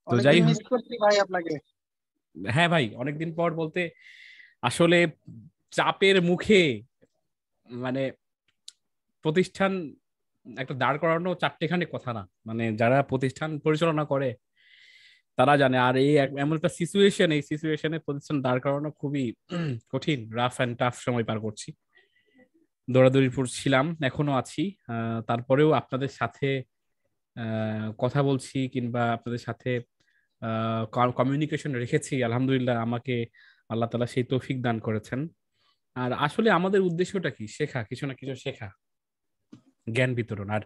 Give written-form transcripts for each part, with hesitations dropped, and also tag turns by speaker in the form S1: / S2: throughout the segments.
S1: তো যাই হোক, হ্যাঁ ভাই, অনেকদিন পর বলতে আসলে চাপের মুখে মানে প্রতিষ্ঠান একটা দাঁড় করানো চারটেখানি কথা না, মানে যারা প্রতিষ্ঠান পরিচালনা করে তারা জানে। আর এই এমন একটা সিচুয়েশন, এই সিচুয়েশনে প্রতিষ্ঠান দাঁড় করানো খুবই কঠিন, রাফ অ্যান্ড টাফ সময় পার করছি। দৌড়াদৌড়ির পর ছিলাম, এখনো আছি। তারপরেও আপনাদের সাথে কথা বলছি কিংবা আপনাদের সাথে কমিউনিকেশন রেখেছি, আলহামদুলিল্লাহ। আমাকে আল্লাহ তাআলা সেই তৌফিক দান করেছেন। আর আসলে আমাদের উদ্দেশ্যটা কি? শেখা, কিছু না কিছু শেখা, জ্ঞান বিতরণ। আর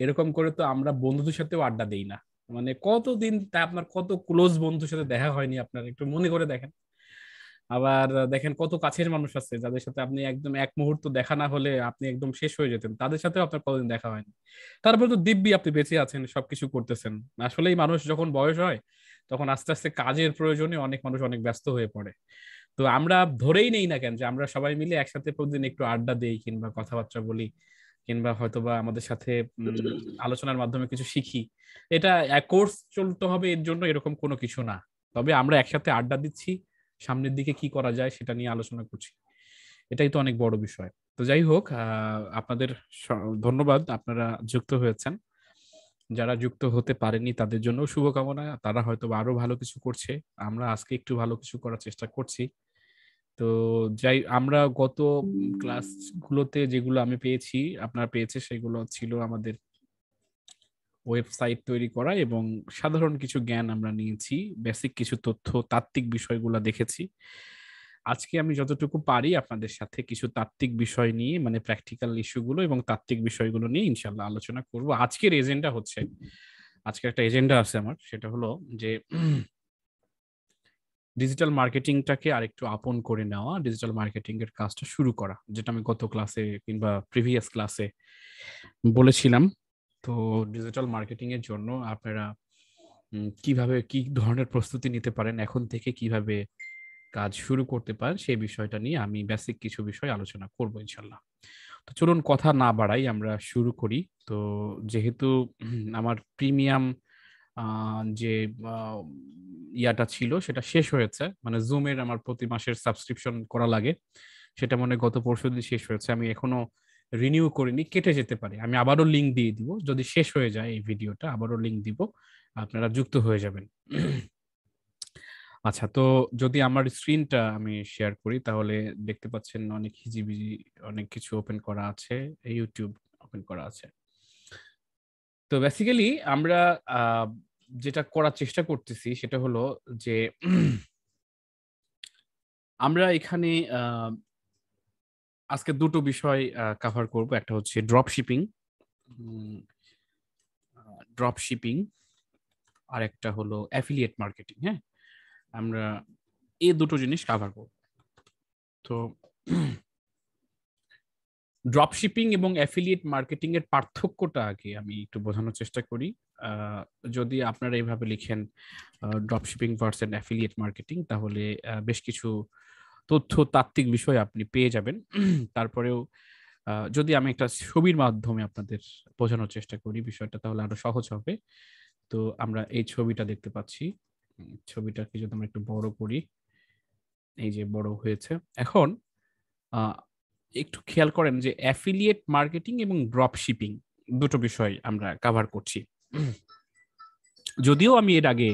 S1: এরকম করে তো আমরা বন্ধুদের সাথেও আড্ডা দেই না। মানে কতদিন তা আপনার কত ক্লোজ বন্ধুর সাথে দেখা হয়নি আপনার, একটু মনে করে দেখেন। আবার দেখেন কত কাছের মানুষ আছে যাদের সাথে আপনি একদম এক মুহূর্ত দেখা না হলে আপনি একদম শেষ হয়ে যেতেন, তাদের সাথেও আপনার কতদিন দেখা হয়নি। তারপর তো দিব্যি আপনি বেঁচে আছেন, সবকিছু করতেছেন। আসলেই মানুষ যখন বয়স হয় তখন আস্তে আস্তে কাজের প্রয়োজনে অনেক মানুষ অনেক ব্যস্ত হয়ে পড়ে। তো আমরা ধরেই নেই না কেন যে আমরা সবাই মিলে একসাথে প্রতিদিন একটু আড্ডা দেই কিংবা কথাবার্তা বলি কিংবা হয়তোবা আমাদের সাথে আলোচনার মাধ্যমে কিছু শিখি। এটা এক কোর্স চলতে হবে এর জন্য এরকম কোনো কিছু না। তবে আমরা একসাথে আড্ডা দিচ্ছি, সামনের দিকে কি করা যায় সেটা নিয়ে আলোচনা করছি, এটাই তো অনেক বড় বিষয়। তো যাই হোক, আপনাদের ধন্যবাদ, আপনারা যুক্ত হয়েছেন। যারা যুক্ত হতে পারেনি তাদের জন্য শুভকামনা, তারা হয়তো আরো ভালো কিছু করছে। আমরা আজকে একটু ভালো কিছু করার চেষ্টা করছি। তো যাই, আমরা গত ক্লাস গুলোতে যেগুলো আমি পেয়েছি, আপনারা পেয়েছে, সেগুলো ছিল আমাদের ওয়েবসাইট তৈরি করা এবং সাধারণ কিছু জ্ঞান আমরা নিয়েছি, বেসিক কিছু তথ্য, তাত্ত্বিক বিষয়গুলো দেখেছি। আজকে আমি যতটুকু পারি আপনাদের সাথে কিছু তাত্ত্বিক বিষয় নিয়ে, মানে প্র্যাকটিক্যাল ইস্যুগুলো এবং তাত্ত্বিক বিষয়গুলো নিয়ে ইনশাল্লাহ আলোচনা করব। আজকের এজেন্ডা হচ্ছে, আজকে একটা এজেন্ডা আছে আমার, সেটা হলো যে ডিজিটাল মার্কেটিংটাকে আরেকটু আপন করে নেওয়া, ডিজিটাল মার্কেটিং এর কাজটা শুরু করা, যেটা আমি গত ক্লাসে কিংবা প্রিভিয়াস ক্লাসে বলেছিলাম। তো ডিজিটাল মার্কেটিং এর জন্য আপনারা কিভাবে কি ধরনের প্রস্তুতি নিতে পারেন, এখন থেকে কিভাবে কাজ শুরু করতে পারেন, সেই বিষয়টা নিয়ে আমি বেসিক কিছু বিষয় আলোচনা করব ইনশাল্লাহ। তো চলুন কথা না বাড়াই, আমরা শুরু করি। তো যেহেতু আমার প্রিমিয়াম যে ইয়াটা ছিল সেটা শেষ হয়েছে, মানে জুমের আমার প্রতি মাসের সাবস্ক্রিপশন করা লাগে, সেটা মনে হয় গত পরশুদিন শেষ হয়েছে। আমি এখনো রিনিউ করিনি, কেটে যেতে পারে, আমি আবারও লিংক দিয়ে দিব। যদি শেষ হয়ে যায় এই ভিডিওটা, আবারও লিংক দিব, আপনারা যুক্ত হয়ে যাবেন। আচ্ছা, তো যদি আমার স্ক্রিনটা আমি শেয়ার করি তাহলে দেখতে পাচ্ছেন অনেক হিজিবিজি অনেক কিছু ওপেন করা আছে, ইউটিউব ওপেন করা আছে। তো বেসিক্যালি আমরা যেটা করার চেষ্টা করতেছি সেটা হলো যে আমরা এখানে আজকে দুটো বিষয় কভার করব। একটা হচ্ছে ড্রপ শিপিং, আর একটা হলো অ্যাফিলিয়েট মার্কেটিং। হ্যাঁ, আমরা এই দুটো জিনিস কভার করব। তো ড্রপ শিপিং এবং অ্যাফিলিয়েট মার্কেটিং এর পার্থক্যটা আগে আমি একটু বোঝানোর চেষ্টা করি। যদি আপনারা এইভাবে লিখেন drop shipping versus affiliate marketing, তাহলে বেশ কিছু তথ্য তাত্ত্বিক বিষয় আপনি পেয়ে যাবেন। তারপরেও যদি আমি একটা ছবির মাধ্যমে আপনাদের বোঝানোর চেষ্টা করি বিষয়টা, তাহলে আরো সহজ হবে। তো আমরা এই ছবিটা দেখতে পাচ্ছি, ছবিটাকে যদি আমরা একটু বড় করি, এই যে বড় হয়েছে। এখন একটু খেয়াল করেন যে অ্যাফিলিয়েট মার্কেটিং এবং ড্রপ শিপিং দুটো বিষয় আমরা কভার করছি। যদিও আমি এর আগে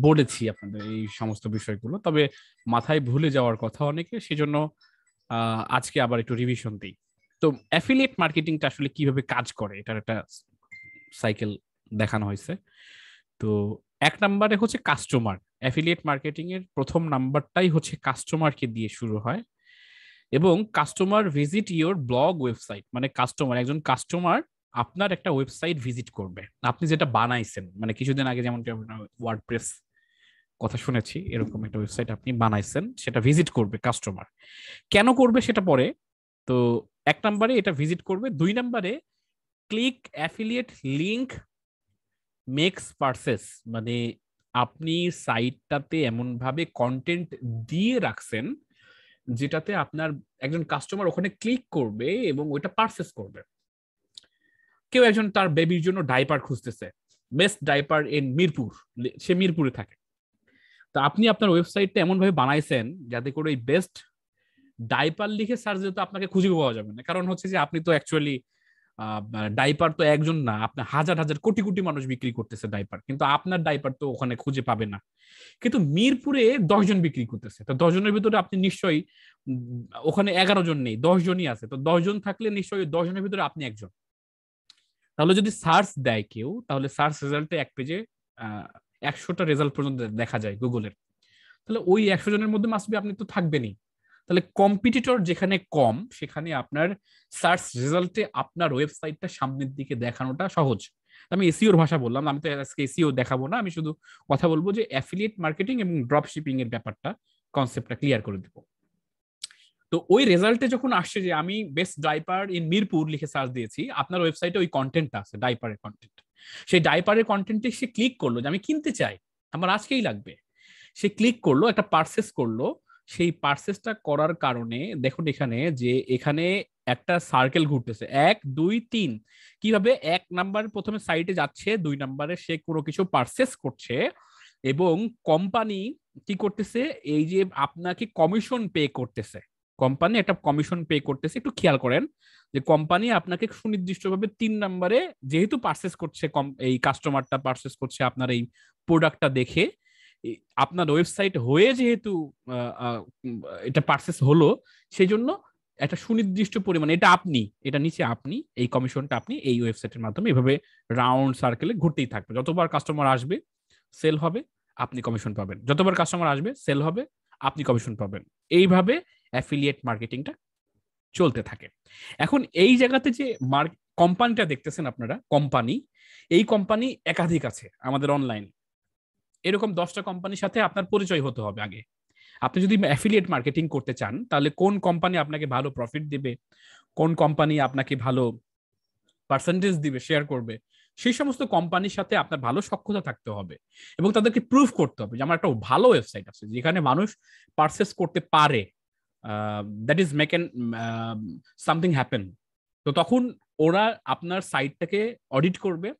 S1: বলেছি আপনাদের এই সমস্ত বিষয়গুলো, তবে মাথায় ভুলে যাওয়ার কথা অনেকে, সেজন্য আজকে আবার একটু রিভিশন দিই। তো অ্যাফিলিয়েট মার্কেটিংটা আসলে কিভাবে কাজ করে এটার একটা সাইকেল দেখানো হয়েছে। তো এক নম্বরে হচ্ছে কাস্টমার। অ্যাফিলিয়েট মার্কেটিং এর প্রথম নাম্বারটাই হচ্ছে কাস্টমারকে দিয়ে শুরু হয়, এবং customer visit your blog website, মানে কাস্টমার, একজন কাস্টমার আপনার একটা ওয়েবসাইট ভিজিট করবে, আপনি যেটা বানাইছেন। মানে কিছুদিন আগে যেমন ওয়ার্ডপ্রেস কথা শুনেছি, এরকম একটা ওয়েবসাইট আপনি বানাইছেন, সেটা ভিজিট করবে কাস্টমার। কেন করবে সেটা পরে। তো এক নম্বরে এটা ভিজিট করবে। দুই নম্বরে click affiliate link makes purchase, মানে আপনি সাইটটাতে এমন ভাবে কন্টেন্ট দিয়ে রাখছেন যেটাতে আপনার একজন কাস্টমার ওখানে ক্লিক করবে এবং ওইটা পারচেস করবে। কেউ একজন তার বেবির জন্য ডাইপার খুঁজতেছে, বেস্ট ডাইপার ইন মিরপুর, সে মিরপুরে থাকে। তো আপনি আপনার ওয়েবসাইটটা এমন ভাবে বানাইছেন যাতে করে এই বেস্ট ডাইপার লিখে সার্চ দিলে তো আপনাকে খুঁজে পাওয়া যাবে না, কারণ হচ্ছে যে আপনি তো অ্যাকচুয়ালি ডাইপার তো একজন না, আপনার হাজার হাজার কোটি কোটি মানুষ বিক্রি করতেছে ডাইপার, কিন্তু আপনার ডাইপার তো ওখানে খুঁজে পাবে না। কিন্তু মিরপুরে 10 জন বিক্রি করতেছে, তো 10 জনের ভিতরে আপনি নিশ্চয়ই ওখানে 11 জন নেই, 10 জনই আছে, তো 10 জন থাকলে নিশ্চয়ই 10 জনের ভিতরে আপনি একজন। তাহলে যদি সার্চ দেয় কেউ, তাহলে সার্চ রেজাল্টে এক পেজে 100টা রেজাল্ট পর্যন্ত দেখা যায় গুগলের, তাহলে ওই 100 জনের মধ্যে মাসবি আপনি তো থাকবেনই। তাহলে কম্পিটিটর যেখানে কম সেখানে আপনার সার্চ রেজাল্টে আপনার ওয়েবসাইটটা সামনের দিকে দেখানোটা সহজ। আমি এসইওর ভাষা বললাম, আমি তো আজকে এসইও দেখাবো না, আমি শুধু কথা বলবো যে অ্যাফিলিয়েট মার্কেটিং এবং ড্রপ শিপিং এর ব্যাপারটা, কনসেপ্টটা ক্লিয়ার করে দেবো। তো ওই রেজাল্টে যখন আসছে যে আমি বেস্ট ডাইপার ইন মিরপুর লিখে সার্চ দিয়েছি, আপনার ওয়েবসাইটে ওই কন্টেন্টটা আছে, ডাইপারের কন্টেন্ট। সেই ডাইপারের কন্টেন্টে সে ক্লিক করলো যে আমি কিনতে চাই, আমার আজকেই লাগবে, সে ক্লিক করলো, একটা পারচেস করলো। সেই পারচেসটা করার কারণে দেখুন এখানে যে এখানে একটা সার্কেল ঘুরতেছে, 1 2 3। কিভাবে 1 নাম্বার প্রথমে সাইটে যাচ্ছে, 2 নাম্বারে সে কোনো কিছু পারচেস করছে, এবং কোম্পানি কি করতেছে, এই যে আপনাকে কমিশন পে করতেছে, কোম্পানি একটা কমিশন পে করতেছে। একটু খেয়াল করেন যে কোম্পানি আপনাকে সুনির্দিষ্টভাবে 3 নাম্বারে, যেহেতু পারচেস করছে, এই কাস্টমারটা পারচেস করছে আপনার এই প্রোডাক্টটা দেখে, আপনার ওয়েবসাইট হয়ে যেহেতু এটা পারচেস হলো, সেই জন্য একটা সুনির্দিষ্ট পরিমাণ, এটা আপনি, এটা নিচে আপনি, এই কমিশনটা আপনি এই ওয়েবসাইটের মাধ্যমে এভাবে রাউন্ড সার্কেলে ঘুরতেই থাকবে। যতবার কাস্টমার আসবে সেল হবে, আপনি কমিশন পাবেন, যতবার কাস্টমার আসবে সেল হবে, আপনি কমিশন পাবেন। এইভাবে অ্যাফিলিয়েট মার্কেটিংটা চলতে থাকে। এখন এই জায়গাতে যে কোম্পানিটা দেখতেছেন আপনারা, কোম্পানি, এই কোম্পানি একাধিক আছে আমাদের অনলাইনে। এরকম 10টা কোম্পানির সাথে আপনার পরিচয় হতে হবে আগে। আপনি যদি অ্যাফিলিয়েট মার্কেটিং করতে চান, তাহলে কোন কোম্পানি আপনাকে ভালো প্রফিট দিবে, কোন কোম্পানি আপনাকে ভালো পার্সেন্টেজ দিবে, শেয়ার করবে, সেই সমস্ত কোম্পানির সাথে আপনার ভালো সখ্যতা থাকতে হবে, এবং তাদেরকে প্রুভ করতে হবে যে আমার একটা ভালো ওয়েবসাইট আছে যেখানে মানুষ পারচেস করতে পারে, that is make N something happen. তো তখন ওরা আপনার সাইটটাকে অডিট করবে।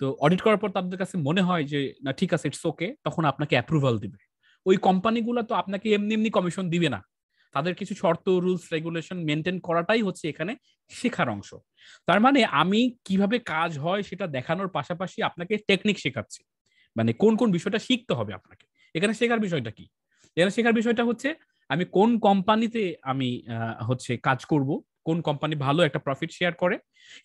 S1: তো অডিট করার পর তাদের কাছে মনে হয় যে না ঠিক আছে, ইটস ওকে, তখন আপনাকে অ্যাপ্রুভাল দিবে। ওই কোম্পানিগুলো তো আপনাকে এমনি এমনি কমিশন দিবে না, তাদের কিছু শর্ত, রুলস, রেগুলেশন মেনটেন করাটাই হচ্ছে এখানে শেখার অংশ। তার মানে আমি কিভাবে কাজ হয় সেটা দেখানোর পাশাপাশি আপনাকে টেকনিক শেখাচ্ছি, মানে কোন কোন বিষয়টা শিখতে হবে আপনাকে। এখানে শেখার বিষয়টা কি? এখানে শেখার বিষয়টা হচ্ছে আমি কোন কোম্পানিতে আমি হচ্ছে কাজ করব, কোন কোম্পানি ভালো একটা প্রফিট শেয়ার করে,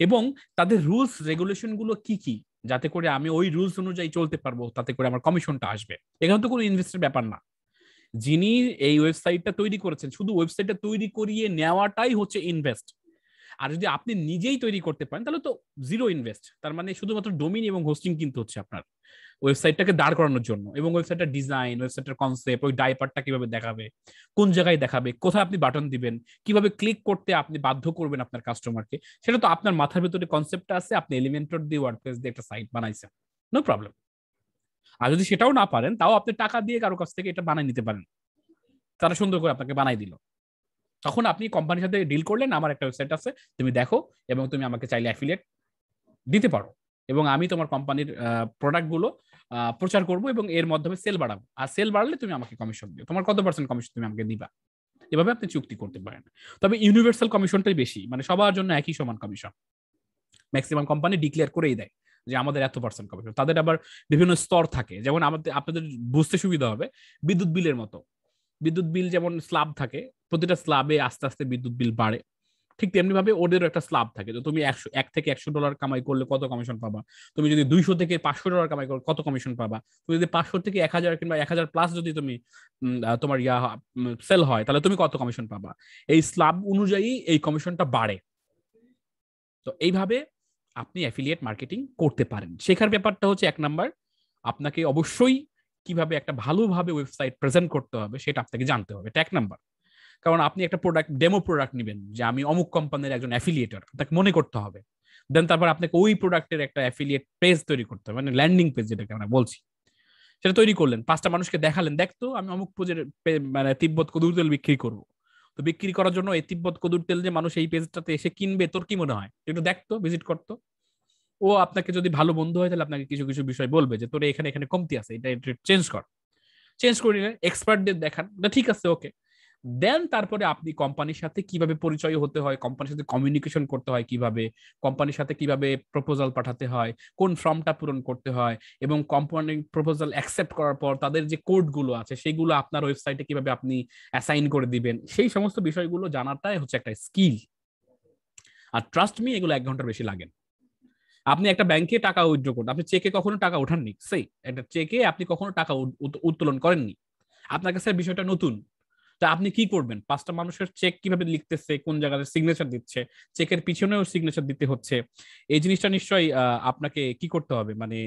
S1: এবং তাদের রুলস রেগুলেশন গুলো কি কি, যাতে করে আমি ওই রুলস অনুযায়ী চলতে পারবো, তাতে করে আমার কমিশনটা আসবে। এখানে তো কোনো ইনভেস্টের ব্যাপার না। যিনি এই ওয়েবসাইটটা তৈরি করেছেন, শুধু ওয়েবসাইটটা তৈরি করিয়ে নেওয়াটাই হচ্ছে ইনভেস্ট। আর যদি আপনি নিজেই তৈরি করতে পারেন তাহলে তো জিরো ইনভেস্ট। তার মানে শুধুমাত্র ডোমিন এবং হোস্টিং কিনতে হচ্ছে আপনার ওয়েবসাইটটাকে দাঁড় করানোর জন্য, এবং ওয়েবসাইটের ডিজাইন, ওয়েবসাইটের কনসেপ্ট, ওই ডাইপারটা কিভাবে দেখাবে, কোন জায়গায় দেখাবে, কোথায় আপনি বাটন দিবেন, কিভাবে ক্লিক করতে আপনি বাধ্য করবেন আপনার কাস্টমারকে, সেটা তো আপনার মাথার ভিতরে কনসেপ্টটা আছে। আপনি এলিমেন্টর দিয়ে, ওয়ার্ডপ্রেস দিয়ে একটা সাইট বানাইছেন, নো প্রবলেম। আর যদি সেটাও না পারেন, তাও আপনি টাকা দিয়ে কারো কাছ থেকে এটা বানিয়ে নিতে পারেন, তারা সুন্দর করে আপনাকে বানাই দিল। তখন আপনি কোম্পানির সাথে ডিল করলেন, আমার একটা ওয়েবসাইট আছে, তুমি দেখো, এবং তুমি আমাকে চাইলে অ্যাফিলিয়েট দিতে পারো, এবং আমি তোমার কোম্পানির প্রোডাক্টগুলো প্রচার করব এবং এর মাধ্যমে সেল বাড়াবো, আর সেল বাড়লে তুমি আমাকে কমিশন দিও, তোমার কত পার্সেন্ট কমিশন তুমি আমাকে দিবা। এভাবে আপনি চুক্তি করতে পারেন। তবে ইউনিভার্সাল কমিশনটাই বেশি, মানে সবার জন্য একই সমান কমিশন। ম্যাক্সিমাম কোম্পানি ডিক্লেয়ার করেই দেয় যে আমাদের এত পার্সেন্ট কমিশন। তাদের আবার বিভিন্ন স্তর থাকে, যেমন আমাদের, আপনাদের বুঝতে সুবিধা হবে, বিদ্যুৎ বিলের মতো। বিদ্যুৎ বিল যেমন স্ল্যাব থাকে, প্রতিটা স্ল্যাবে আস্তে আস্তে বিদ্যুৎ বিল বাড়ে, ঠিক তেমনি ভাবে ওদেরও একটা স্ল্যাব থাকে। তো তুমি 1 থেকে $100 কামাই করলে কত কমিশন পাবা, তুমি যদি 200 থেকে $500 কামাই করলে কত কমিশন পাবা, তুমি যদি 500 থেকে 1000 কিংবা 1000 প্লাস যদি তুমি তোমার সেল হয়, তাহলে তুমি কত কমিশন পাবা। এই স্ল্যাব অনুযায়ী এই কমিশনটা বাড়ে। তো এইভাবে আপনি অ্যাফিলিয়েট মার্কেটিং করতে পারেন। শেখার ব্যাপারটা হচ্ছে 1 নাম্বার, আপনাকে অবশ্যই কিভাবে একটা ভালোভাবে ওয়েবসাইট প্রেজেন্ট করতে হবে সেটা আপনাকে জানতে হবে, এটা 1 নাম্বার। কারণ আপনি একটা প্রোডাক্ট, ডেমো প্রোডাক্ট নেবেন যে আমি অমুক কোম্পানির একজন অ্যাফিলিয়েটর, আপনাকে মনে করতে হবে। দেন তারপর আপনাকে ওই প্রোডাক্টের একটা অ্যাফিলিয়েট পেজ তৈরি করতে হবে, মানে ল্যান্ডিং পেজ যেটাকে আমরা বলছি, সেটা তৈরি করলেন, 5টা মানুষকে দেখালেন, দেখতো আমি অমুক পেজের মানে তিব্বত কদুর তেল বিক্রি করবো। তো বিক্রি করার জন্য এই তিব্বত কদুর তেল যে মানুষ এই পেজটাতে এসে কিনবে, তোর কি মনে হয়, একটু দেখতো, ভিজিট করতো। ও আপনাকে যদি ভালো বন্ধু হয় তাহলে আপনাকে কিছু কিছু বিষয় বলবে যে তোর এখানে এখানে কমতি আছে, এটা চেঞ্জ কর। চেঞ্জ করে নিলেন, এক্সপার্টদের দেখান, ঠিক আছে ওকে। দেন তারপরে আপনি কোম্পানির সাথে কিভাবে পরিচয় হতে হয়, কোম্পানির সাথে কমিউনিকেশন করতে হয় কিভাবে, কোম্পানির সাথে কিভাবে প্রপোজাল পাঠাতে হয়, কোন ফর্মটা পূরণ করতে হয়, এবং কোম্পানি প্রপোজাল অ্যাকসেপ্ট করার পর তাদের যে কোডগুলো আছে সেগুলো আপনার ওয়েবসাইটে কিভাবে আপনি অ্যাসাইন করে দিবেন, সেই সমস্ত বিষয়গুলো জানাটাই হচ্ছে একটা স্কিল। আর ট্রাস্ট মি, এগুলো 1 ঘন্টার বেশি লাগে। আপনি একটা ব্যাংকে টাকা উইথড্র করুন, আপনি চেকে কখনো টাকা ওঠাননি, সেই একটা চেকে আপনি কখনো টাকা উত্তোলন করেননি, আপনার কাছে বিষয়টা নতুন। তা আপনি কি করবেন? 5টা মানুষের চেক কিভাবে লিখতেছে, কোন জায়গায় সিগনেচার দিচ্ছে, চেকের পিছনেও সিগনেচার দিতে হচ্ছে, এই জিনিসটা নিশ্চয়ই আপনাকে কি করতে হবে, মানে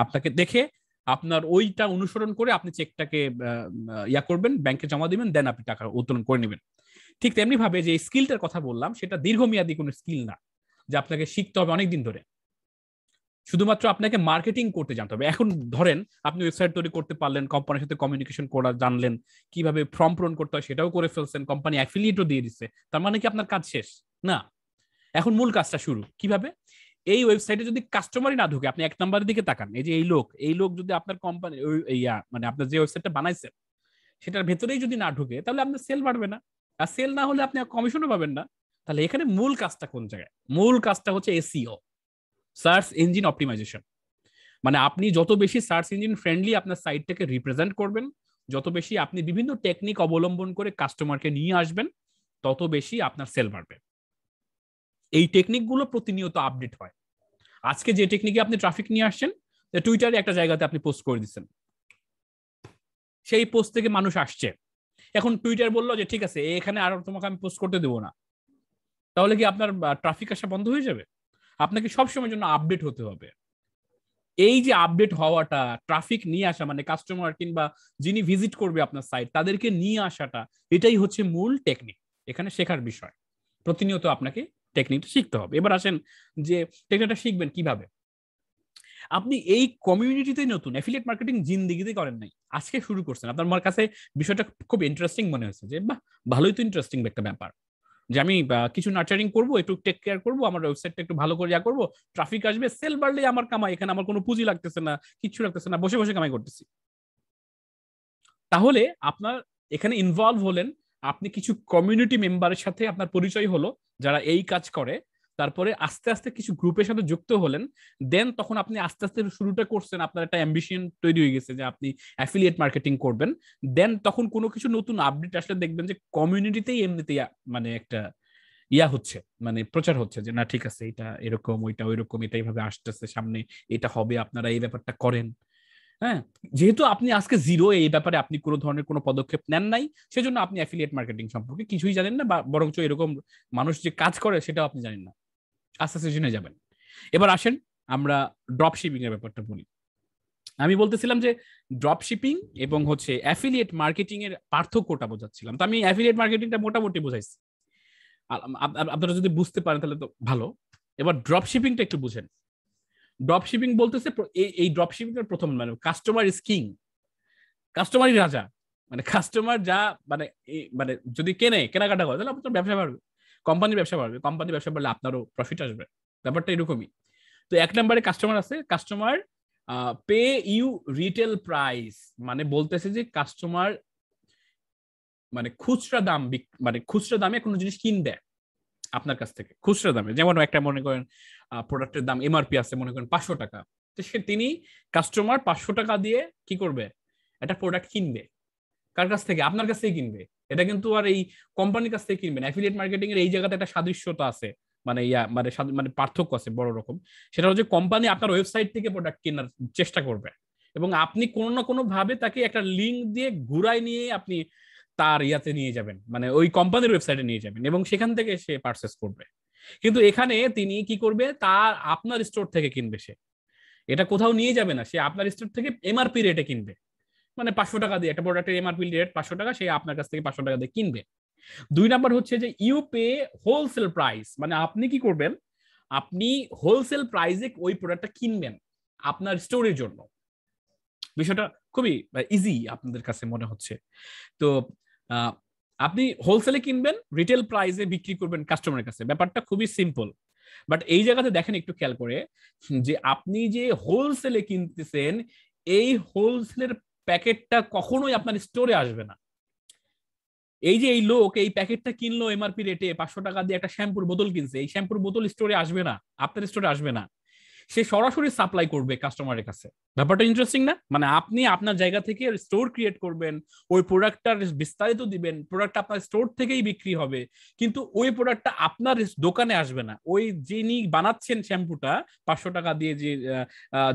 S1: আপনাকে দেখে আপনার ওইটা অনুসরণ করে আপনি চেকটাকে ইয়া করবেন, ব্যাংকে জমা দিবেন, দেন আপনি টাকা উত্তোলন করে নেবেন। ঠিক তেমনি ভাবে যে স্কিলটার কথা বললাম, সেটা দীর্ঘমেয়াদী কোনো স্কিল না যে আপনাকে শিখতে হবে অনেকদিন ধরে, শুধুমাত্র আপনাকে মার্কেটিং করতে জানতে হবে। এখন ধরেন আপনি ওয়েবসাইট তৈরি করতে পারলেন, কোম্পানির সাথে কমিউনিকেশন করা জানলেন, কিভাবে ফর্ম পূরণ করতে হয় সেটাও করে ফেলছেন, কোম্পানি অ্যাফিলিয়েটও দিয়ে দিচ্ছে, তার মানে কি আপনার কাজ শেষ? না, এখন মূল কাজটা শুরু। কিভাবে? এই ওয়েবসাইটে যদি কাস্টমারই না ঢুকে, আপনি 1 নম্বরের দিকে তাকান, এই যে এই লোক যদি আপনার কোম্পানি মানে আপনার যে ওয়েবসাইটটা বানাইছেন সেটার ভেতরেই যদি না ঢুকে, তাহলে আপনার সেল বাড়বে না, আর সেল না হলে আপনি কমিশনও পাবেন না। তাহলে এখানে মূল কাজটা কোন জায়গায়? মূল কাজটা হচ্ছে এসইও, সার্চ ইঞ্জিন অপটিমাইজেশন। মানে আপনি যত বেশি সার্চ ইঞ্জিন ফ্রেন্ডলি আপনার সাইটটাকে রিপ্রেজেন্ট করবেন, যত বেশি আপনি বিভিন্ন টেকনিক অবলম্বন করে কাস্টমারকে নিয়ে আসবেন, তত বেশি আপনার সেল বাড়বে। এই টেকনিকগুলো প্রতিনিয়ত আপডেট হয়। আজকে যে টেকনিকে আপনি ট্রাফিক নিয়ে আসছেন, টুইটারে একটা জায়গাতে আপনি পোস্ট করে দিচ্ছেন, সেই পোস্ট থেকে মানুষ আসছে, এখন টুইটার বললো যে ঠিক আছে এখানে আর তোমাকে আমি পোস্ট করতে দেবো না, তাহলে কি আপনার ট্রাফিক আসা বন্ধ হয়ে যাবে? আপনাকে সবসময়ের জন্য আপডেট হতে হবে। এই যে আপডেট হওয়াটা, ট্রাফিক নিয়ে আসা, মানে কাস্টমার কিংবা যিনি ভিজিট করবে আপনার সাইট তাদেরকে নিয়ে আসাটা, এটাই হচ্ছে মূল টেকনিক, এখানে শেখার বিষয়। প্রতিনিয়ত আপনাকে টেকনিকটা শিখতে হবে। এবার আসেন যে টেকনিকটা শিখবেন কিভাবে। আপনি এই কমিউনিটিতে নতুন, অ্যাফিলিয়েট মার্কেটিং জিন্দেগিতে করেন নাই, আজকে শুরু করছেন, আপনার কাছে বিষয়টা খুব ইন্টারেস্টিং মনে হয়েছে যে বাহ, ভালোই তো ইন্টারেস্টিং একটা ব্যাপার, যে আমি কিছু নার্চারিং করবো, একটু টেক কেয়ার করবো, আমার ওয়েবসাইটটা একটু ভালো করে করবো, ট্রাফিক আসবে, সেল বাড়লে আমার কামাই, এখানে আমার কোনো পুঁজি লাগতেছে না, কিছু লাগতেছে না, বসে বসে কামাই করতেছি। তাহলে আপনার এখানে ইনভলভ হলেন, আপনি কিছু কমিউনিটি মেম্বারের সাথে আপনার পরিচয় হলো যারা এই কাজ করে, তারপরে আস্তে আস্তে কিছু গ্রুপের সাথে যুক্ত হলেন, দেন তখন আপনি আস্তে আস্তে শুরুটা করছেন, আপনার একটা অ্যাম্বিশন তৈরি হয়ে গেছে যে আপনি অ্যাফিলিয়েট মার্কেটিং করবেন। দেন তখন কোনো কিছু নতুন আপডেট আসলে দেখবেন যে কমিউনিটিতেই এমনিতেই মানে একটা হচ্ছে, মানে প্রচার হচ্ছে যে না ঠিক আছে, এটা এরকম, ওইটা ওইরকম, এটা এইভাবে আসতেছে সামনে, এটা হবে, আপনারা এই ব্যাপারটা করেন। হ্যাঁ, যেহেতু আপনি আজকে জিরো, এই ব্যাপারে আপনি কোনো ধরনের কোনো পদক্ষেপ নেন নাই, সেজন্য আপনি অ্যাফিলিয়েট মার্কেটিং সম্পর্কে কিছুই জানেন না, বা বরঞ্চ এরকম মানুষ যে কাজ করে সেটাও আপনি জানেন না, আস্তে আস্তে জেনে যাবেন। এবার আসেন আমরা ড্রপ শিপিং এর ব্যাপারটা বলি। আমি বলতেছিলাম যে ড্রপ শিপিং এবং হচ্ছে অ্যাফিলিয়েট মার্কেটিং এর পার্থক্যটা বোঝাচ্ছিলাম, তো আমি অ্যাফিলিয়েট মার্কেটিংটা মোটামুটি বোঝাইছি, আপনারা যদি বুঝতে পারেন তাহলে তো ভালো। এবার ড্রপ শিপিংটা একটু বুঝেন। ড্রপ শিপিং বলতেছে এই ড্রপ শিপিং এর প্রথম মানে কাস্টমার ইজ কিং, কাস্টমারই রাজা, মানে কাস্টমার যা মানে মানে যদি কেনাকাটা করে তাহলে আপনার ব্যবসা বাড়বে, কোম্পানির ব্যবসা বাড়বে, কোম্পানির ব্যবসা বাড়লে আপনারও প্রফিট আসবে, ব্যাপারটা এরকমই। তো 1 নম্বরে কাস্টমার আছে, customer pay you retail price, মানে বলতেছে যে কাস্টমার মানে খুচরা দাম, মানে খুচরা দামে কোনো জিনিস কিনবে আপনার কাছ থেকে, খুচরা দামে। যেমন একটা মনে করেন প্রোডাক্টের দাম এমআরপি আছে মনে করেন 500 টাকা, তো তিনি কাস্টমার 500 টাকা দিয়ে কি করবে, একটা প্রোডাক্ট কিনবে, কার কাছ থেকে? আপনার কাছ থেকে কিনবে। এটা কিন্তু আর এই কোম্পানির কাছ থেকে কিনবে না। অ্যাফিলিয়েট মার্কেটিং এর এই জায়গাতে একটা সাদৃশ্যতা আছে, মানে মানে পার্থক্য আছে বড় রকম। সেটা হচ্ছে কোম্পানি আপনার ওয়েবসাইট থেকে প্রোডাক্ট কেনার চেষ্টা করবে, এবং আপনি কোনো না কোনো ভাবে তাকে একটা লিঙ্ক দিয়ে ঘুরাই নিয়ে আপনি তার ইয়াতে নিয়ে যাবেন, মানে ওই কোম্পানির ওয়েবসাইটে নিয়ে যাবেন, এবং সেখান থেকে সে পারচেস করবে। কিন্তু এখানে তিনি কি করবে, তার আপনার স্টোর থেকে কিনবে, সে এটা কোথাও নিয়ে যাবে না, সে আপনার স্টোর থেকে এমআরপি রেটে কিনবে, মানে 500 টাকা দিয়ে একটা প্রোডাক্টের এমআরপি রেট 500 টাকা, সে আপনার কাছ থেকে 500 টাকা দিয়ে কিনবে। 2 নম্বর হচ্ছে যে ইউ পে হোলসেল প্রাইস, মানে আপনি কি করবেন, আপনি হোলসেল প্রাইসে ওই প্রোডাক্টটা কিনবেন আপনার স্টোরের জন্য। বিষয়টা খুবই ইজি আপনাদের কাছে মনে হচ্ছে। তো আপনি হোলসেলে কিনবেন, রিটেল প্রাইসে বিক্রি করবেন কাস্টমারের কাছে, ব্যাপারটা খুবই সিম্পল। বাট এই জায়গাতে দেখেন একটু খেয়াল করে যে আপনি যে হোলসেলে কিনতেছেন, এই হোলসেলের প্যাকেটটা কখনোই আপনার স্টোরে আসবে না। এই যে এই লোক এই প্যাকেটটা কিনলো এমআরপি রেটে 500 টাকা দিয়ে, একটা শ্যাম্পুর বোতল কিনছে, এই শ্যাম্পুর বোতল স্টোরে আসবে না, আপনার স্টোরে আসবে না, সে সরাসরি সাপ্লাই করবে কাস্টমারের কাছে। ব্যাপারটা ইন্টারেস্টিং না? মানে আপনি আপনার জায়গা থেকে স্টোর ক্রিয়েট করবেন, ওই প্রোডাক্টটার বিস্তারিত দিবেন, প্রোডাক্টটা আপনার স্টোর থেকেই বিক্রি হবে, কিন্তু ওই প্রোডাক্টটা আপনার দোকানে আসবে না। ওই যিনি বানাচ্ছেন শ্যাম্পুটা 500 টাকা দিয়ে,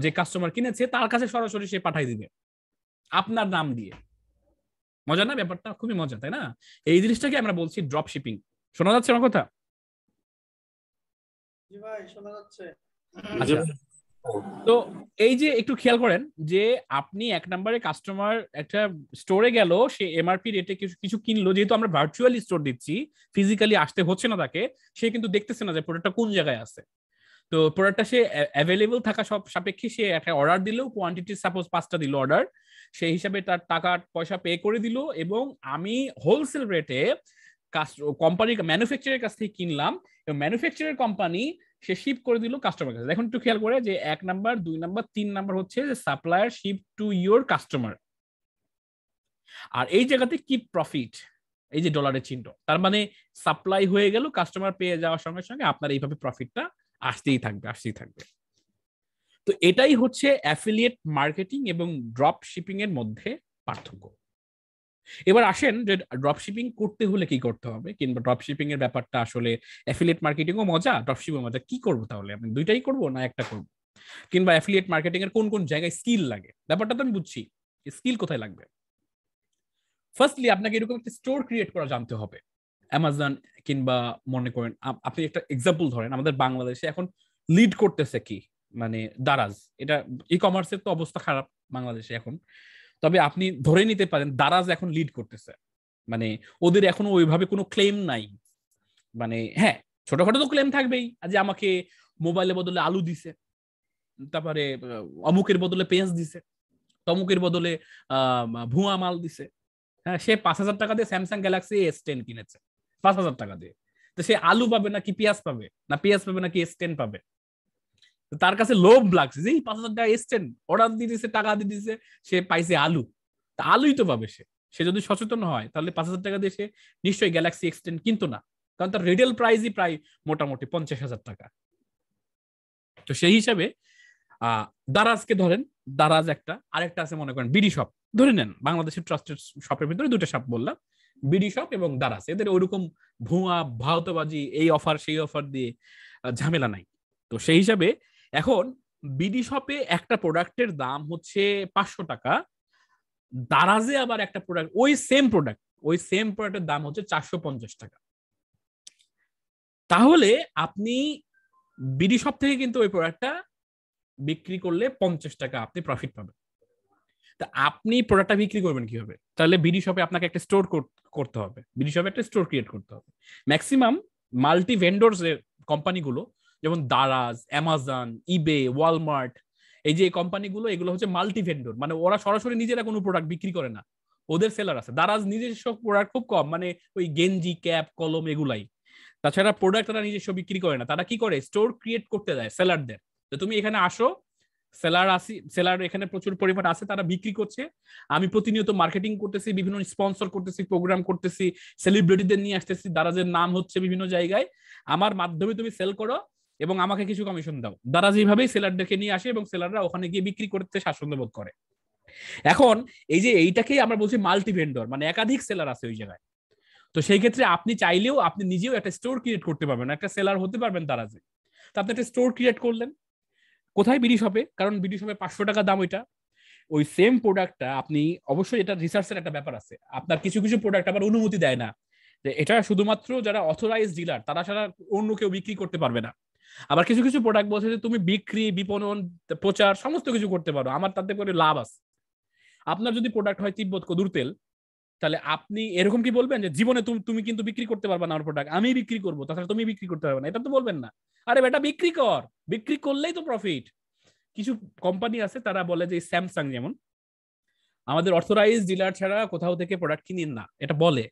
S1: যে কাস্টমার কিনেছে তার কাছে সরাসরি সে পাঠাই দিবে আপনার নাম দিয়ে। মজা না ব্যাপারটা? খুবই মজা, তাই না? এই জিনিসটাকে আমরা বলছি ড্রপ শিপিং। শোনা যাচ্ছে আমার কথা?
S2: জি ভাই শোনা যাচ্ছে।
S1: আচ্ছা, তো এই যে একটু খেয়াল করেন যে আপনি এক নম্বরে কাস্টমার একটা স্টোরে গেল, সে এমআরপি রেটে কিছু কিছু কিনলো, যেহেতু আমরা ভার্চুয়ালি স্টোর দিচ্ছি, ফিজিক্যালি আসতে হচ্ছে না তাকে, সে কিন্তু দেখতেছে না যে প্রোডাক্টটা কোন জায়গায় আছে। তো প্রোডাক্টটা সে অ্যাভেলেবল থাকা সব সাপেক্ষে সে একটা অর্ডার দিল, কোয়ান্টিটি সাপোজ 5টা দিল অর্ডার, সেই হিসাবে তার টাকা পয়সা পে করে দিল, এবং আমি হোলসেল রেটে কোম্পানির ম্যানুফ্যাকচারের কাছ থেকে কিনলাম, এবং ম্যানুফ্যাকচারের কোম্পানি সে শিপ করে দিল কাস্টমার কাছে। এখন একটু খেয়াল করে যে 1 নাম্বার 2 নাম্বার 3 নাম্বার হচ্ছে যে supplier ship to your customer, আর এই জায়গাতে কি প্রফিট, এই যে ডলারের চিহ্ন, তার মানে সাপ্লাই হয়ে গেল, কাস্টমার পেয়ে যাওয়ার সঙ্গে সঙ্গে আপনার এইভাবে প্রফিটটা আসতেই থাকবে আসতেই থাকবে। তো এটাই হচ্ছে অ্যাফিলিয়েট মার্কেটিং এবং ড্রপ শিপিং এর মধ্যে পার্থক্য। এবার আসেন যে ড্রপ শিপিং করতে হলে কি করতে হবে, কিংবা ড্রপ শিপিং এর ব্যাপারটা আসলে অ্যাফিলিয়েট মার্কেটিংও মজা, ড্রপ শিপিং মজা, কি করবো তাহলে? আমি দুইটাই করবো না একটা করবো? কিংবা অ্যাফিলিয়েট মার্কেটিং এর কোন কোন জায়গায় স্কিল লাগে, ব্যাপারটা তো আমি বুঝছি, স্কিল কোথায় লাগবে। ফার্স্টলি আপনাকে এরকম একটা স্টোর ক্রিয়েট করা জানতে হবে। অ্যামাজন কিংবা মনে করেন আপনি একটা এক্সাম্পল ধরেন, আমাদের বাংলাদেশে এখন লিড করতেছে কি, মানে দারাজ। এটা ই কমার্সের তো অবস্থা খারাপ বাংলাদেশে এখন, তবে আপনি ধরে নিতে পারেন দারাজ এখন লিড করতেছে। মানে ওদের এখনো ওইভাবে কোনো ক্লেম নাই, মানে হ্যাঁ ছোটখাটো তো ক্লেম থাকবেই, যে আমাকে মোবাইলের বদলে আলু দিছে, তারপরে অমুকের বদলে পেঁয়াজ দিছে, তমুকের বদলে ভুয়া মাল দিছে। হ্যাঁ, সে 5,000 টাকা দিয়ে স্যামসাং গ্যালাক্সি S10 কিনেছে, 5,000 টাকা দিয়ে। তো সে আলু পাবে নাকি পেঁয়াজ পাবে, না পেঁয়াজ পাবে নাকি S10 পাবে? তার কাছে লোভ লাগছে যে 5,000 টাকা S10 অর্ডার দিয়ে দিছে, টাকা দিয়ে দিছে, সে পাইছে আলু, তা আলুই তো পাবে সে। সে যদি সচেতন হয় তাহলে 5,000 টাকা দিয়ে সে নিশ্চয়ই গ্যালাক্সি S10 কিনতো না, কারণ তার রিটেল প্রাইসই প্রায় মোটামুটি 50,000 টাকা। তো সেই হিসাবে দারাজকে ধরেন, দারাজ একটা, আরেকটা আছে মনে করেন বিডি শপ, ধরে নেন বাংলাদেশের ট্রাস্টেড শপের ভিতরে দুটো শপ বললাম, বিডি শপ এবং দারাজ। এদের ওইরকম ভুয়া ভাওতাবাজি, এই অফার সেই অফার দিয়ে ঝামেলা নাই। তো সেই হিসাবে এখন বিডি শপে একটা প্রোডাক্টের দাম হচ্ছে 500 টাকা, দারাজে আবার একটা প্রোডাক্ট, ওই সেম প্রোডাক্টের দাম হচ্ছে 450 টাকা। তাহলে আপনি বিডি শপ থেকে কিন্তু ওই প্রোডাক্টটা বিক্রি করলে 50 টাকা আপনি প্রফিট পাবেন। তা আপনি প্রোডাক্টটা বিক্রি করবেন কিভাবে? তাহলে বিডি শপে আপনাকে একটা স্টোর করতে হবে, বিডি শপে একটা স্টোর ক্রিয়েট করতে হবে। ম্যাক্সিমাম মাল্টি ভেন্ডরস এর কোম্পানিগুলো, যেমন দারাজ, অ্যামাজন, ইবে, ওয়ালমার্ট, এই যে কোম্পানিগুলো, এগুলো হচ্ছে মাল্টি ভেন্ডর, মানে ওরা সরাসরি নিজেরা কোনো প্রোডাক্ট বিক্রি করে না, ওদের সেলার আছে। দারাজ নিজস্ব প্রোডাক্ট খুব কম, মানে ওই গেঞ্জি, ক্যাপ, কলম এগুলাই। তাছাড়া প্রোডাক্ট তারা নিজস্ব বিক্রি করে না, তারা কি করে স্টোর ক্রিয়েট করতে দেয় সেলারদের। তো তুমি এখানে আসো, সেলার এখানে প্রচুর পরিমাণ আছে, তারা বিক্রি করছে, আমি প্রতিনিয়ত মার্কেটিং করতেছি, বিভিন্ন স্পন্সর করতেছি, প্রোগ্রাম করতেছি, সেলিব্রিটিদের নিয়ে আসতেছি, দারাজের নাম হচ্ছে বিভিন্ন জায়গায়, আমার মাধ্যমে তুমি সেল করো এবং আমাকে কিছু কমিশন দাও। দারাজ এইভাবেই সেলারদেরকে নিয়ে আসে এবং সেলাররা ওখানে গিয়ে বিক্রি করতে স্বাচ্ছন্দ্য বোধ করে। এখন এই যে এইটাকেই আমরা বলছি মাল্টি ভেন্ডর, মানে একাধিক সেলার আছে ওই জায়গায়। তো সেই ক্ষেত্রে আপনি চাইলেও আপনি নিজেও একটা স্টোর ক্রিয়েট করতে পারবেন, একটা সেলার হতে পারবেন দারাজে। তো আপনি একটা স্টোর ক্রিয়েট করলেন কোথায়? বিডি শপে, কারণ বিডি শপে 500 টাকা দাম ওইটা। ওই সেম প্রোডাক্টটা আপনি, অবশ্যই এটা রিসার্চের একটা ব্যাপার আছে, আপনার কিছু কিছু প্রোডাক্ট আবার অনুমতি দেয় না, যে এটা শুধুমাত্র যারা অথরাইজ ডিলার তারা ছাড়া অন্য কেউ বিক্রি করতে পারবে না। আবার কিছু কিছু প্রোডাক্ট বলছে যে তুমি বিক্রি, বিপণন, প্রচার সমস্ত কিছু করতে পারো, আমার তাতে করে লাভ আছে। আপনার যদি প্রোডাক্ট হয় তিব্বত কদুর তেল, তাহলে আপনি এরকম কি বলবেন যে জীবনে তুমি কিন্তু বিক্রি করতে পারবে না আমার প্রোডাক্ট, আমি বিক্রি করবো, তাছাড়া তুমি বিক্রি করতে পারবে না? এটা তো বলবেন না। আরে বেটা বিক্রি কর, বিক্রি করলেই তো প্রফিট। কিছু কোম্পানি আছে তারা বলে যে স্যামসাং যেমন, আমাদের অথরাইজ ডিলার ছাড়া কোথাও থেকে প্রোডাক্ট কিনেন না, এটা বলে।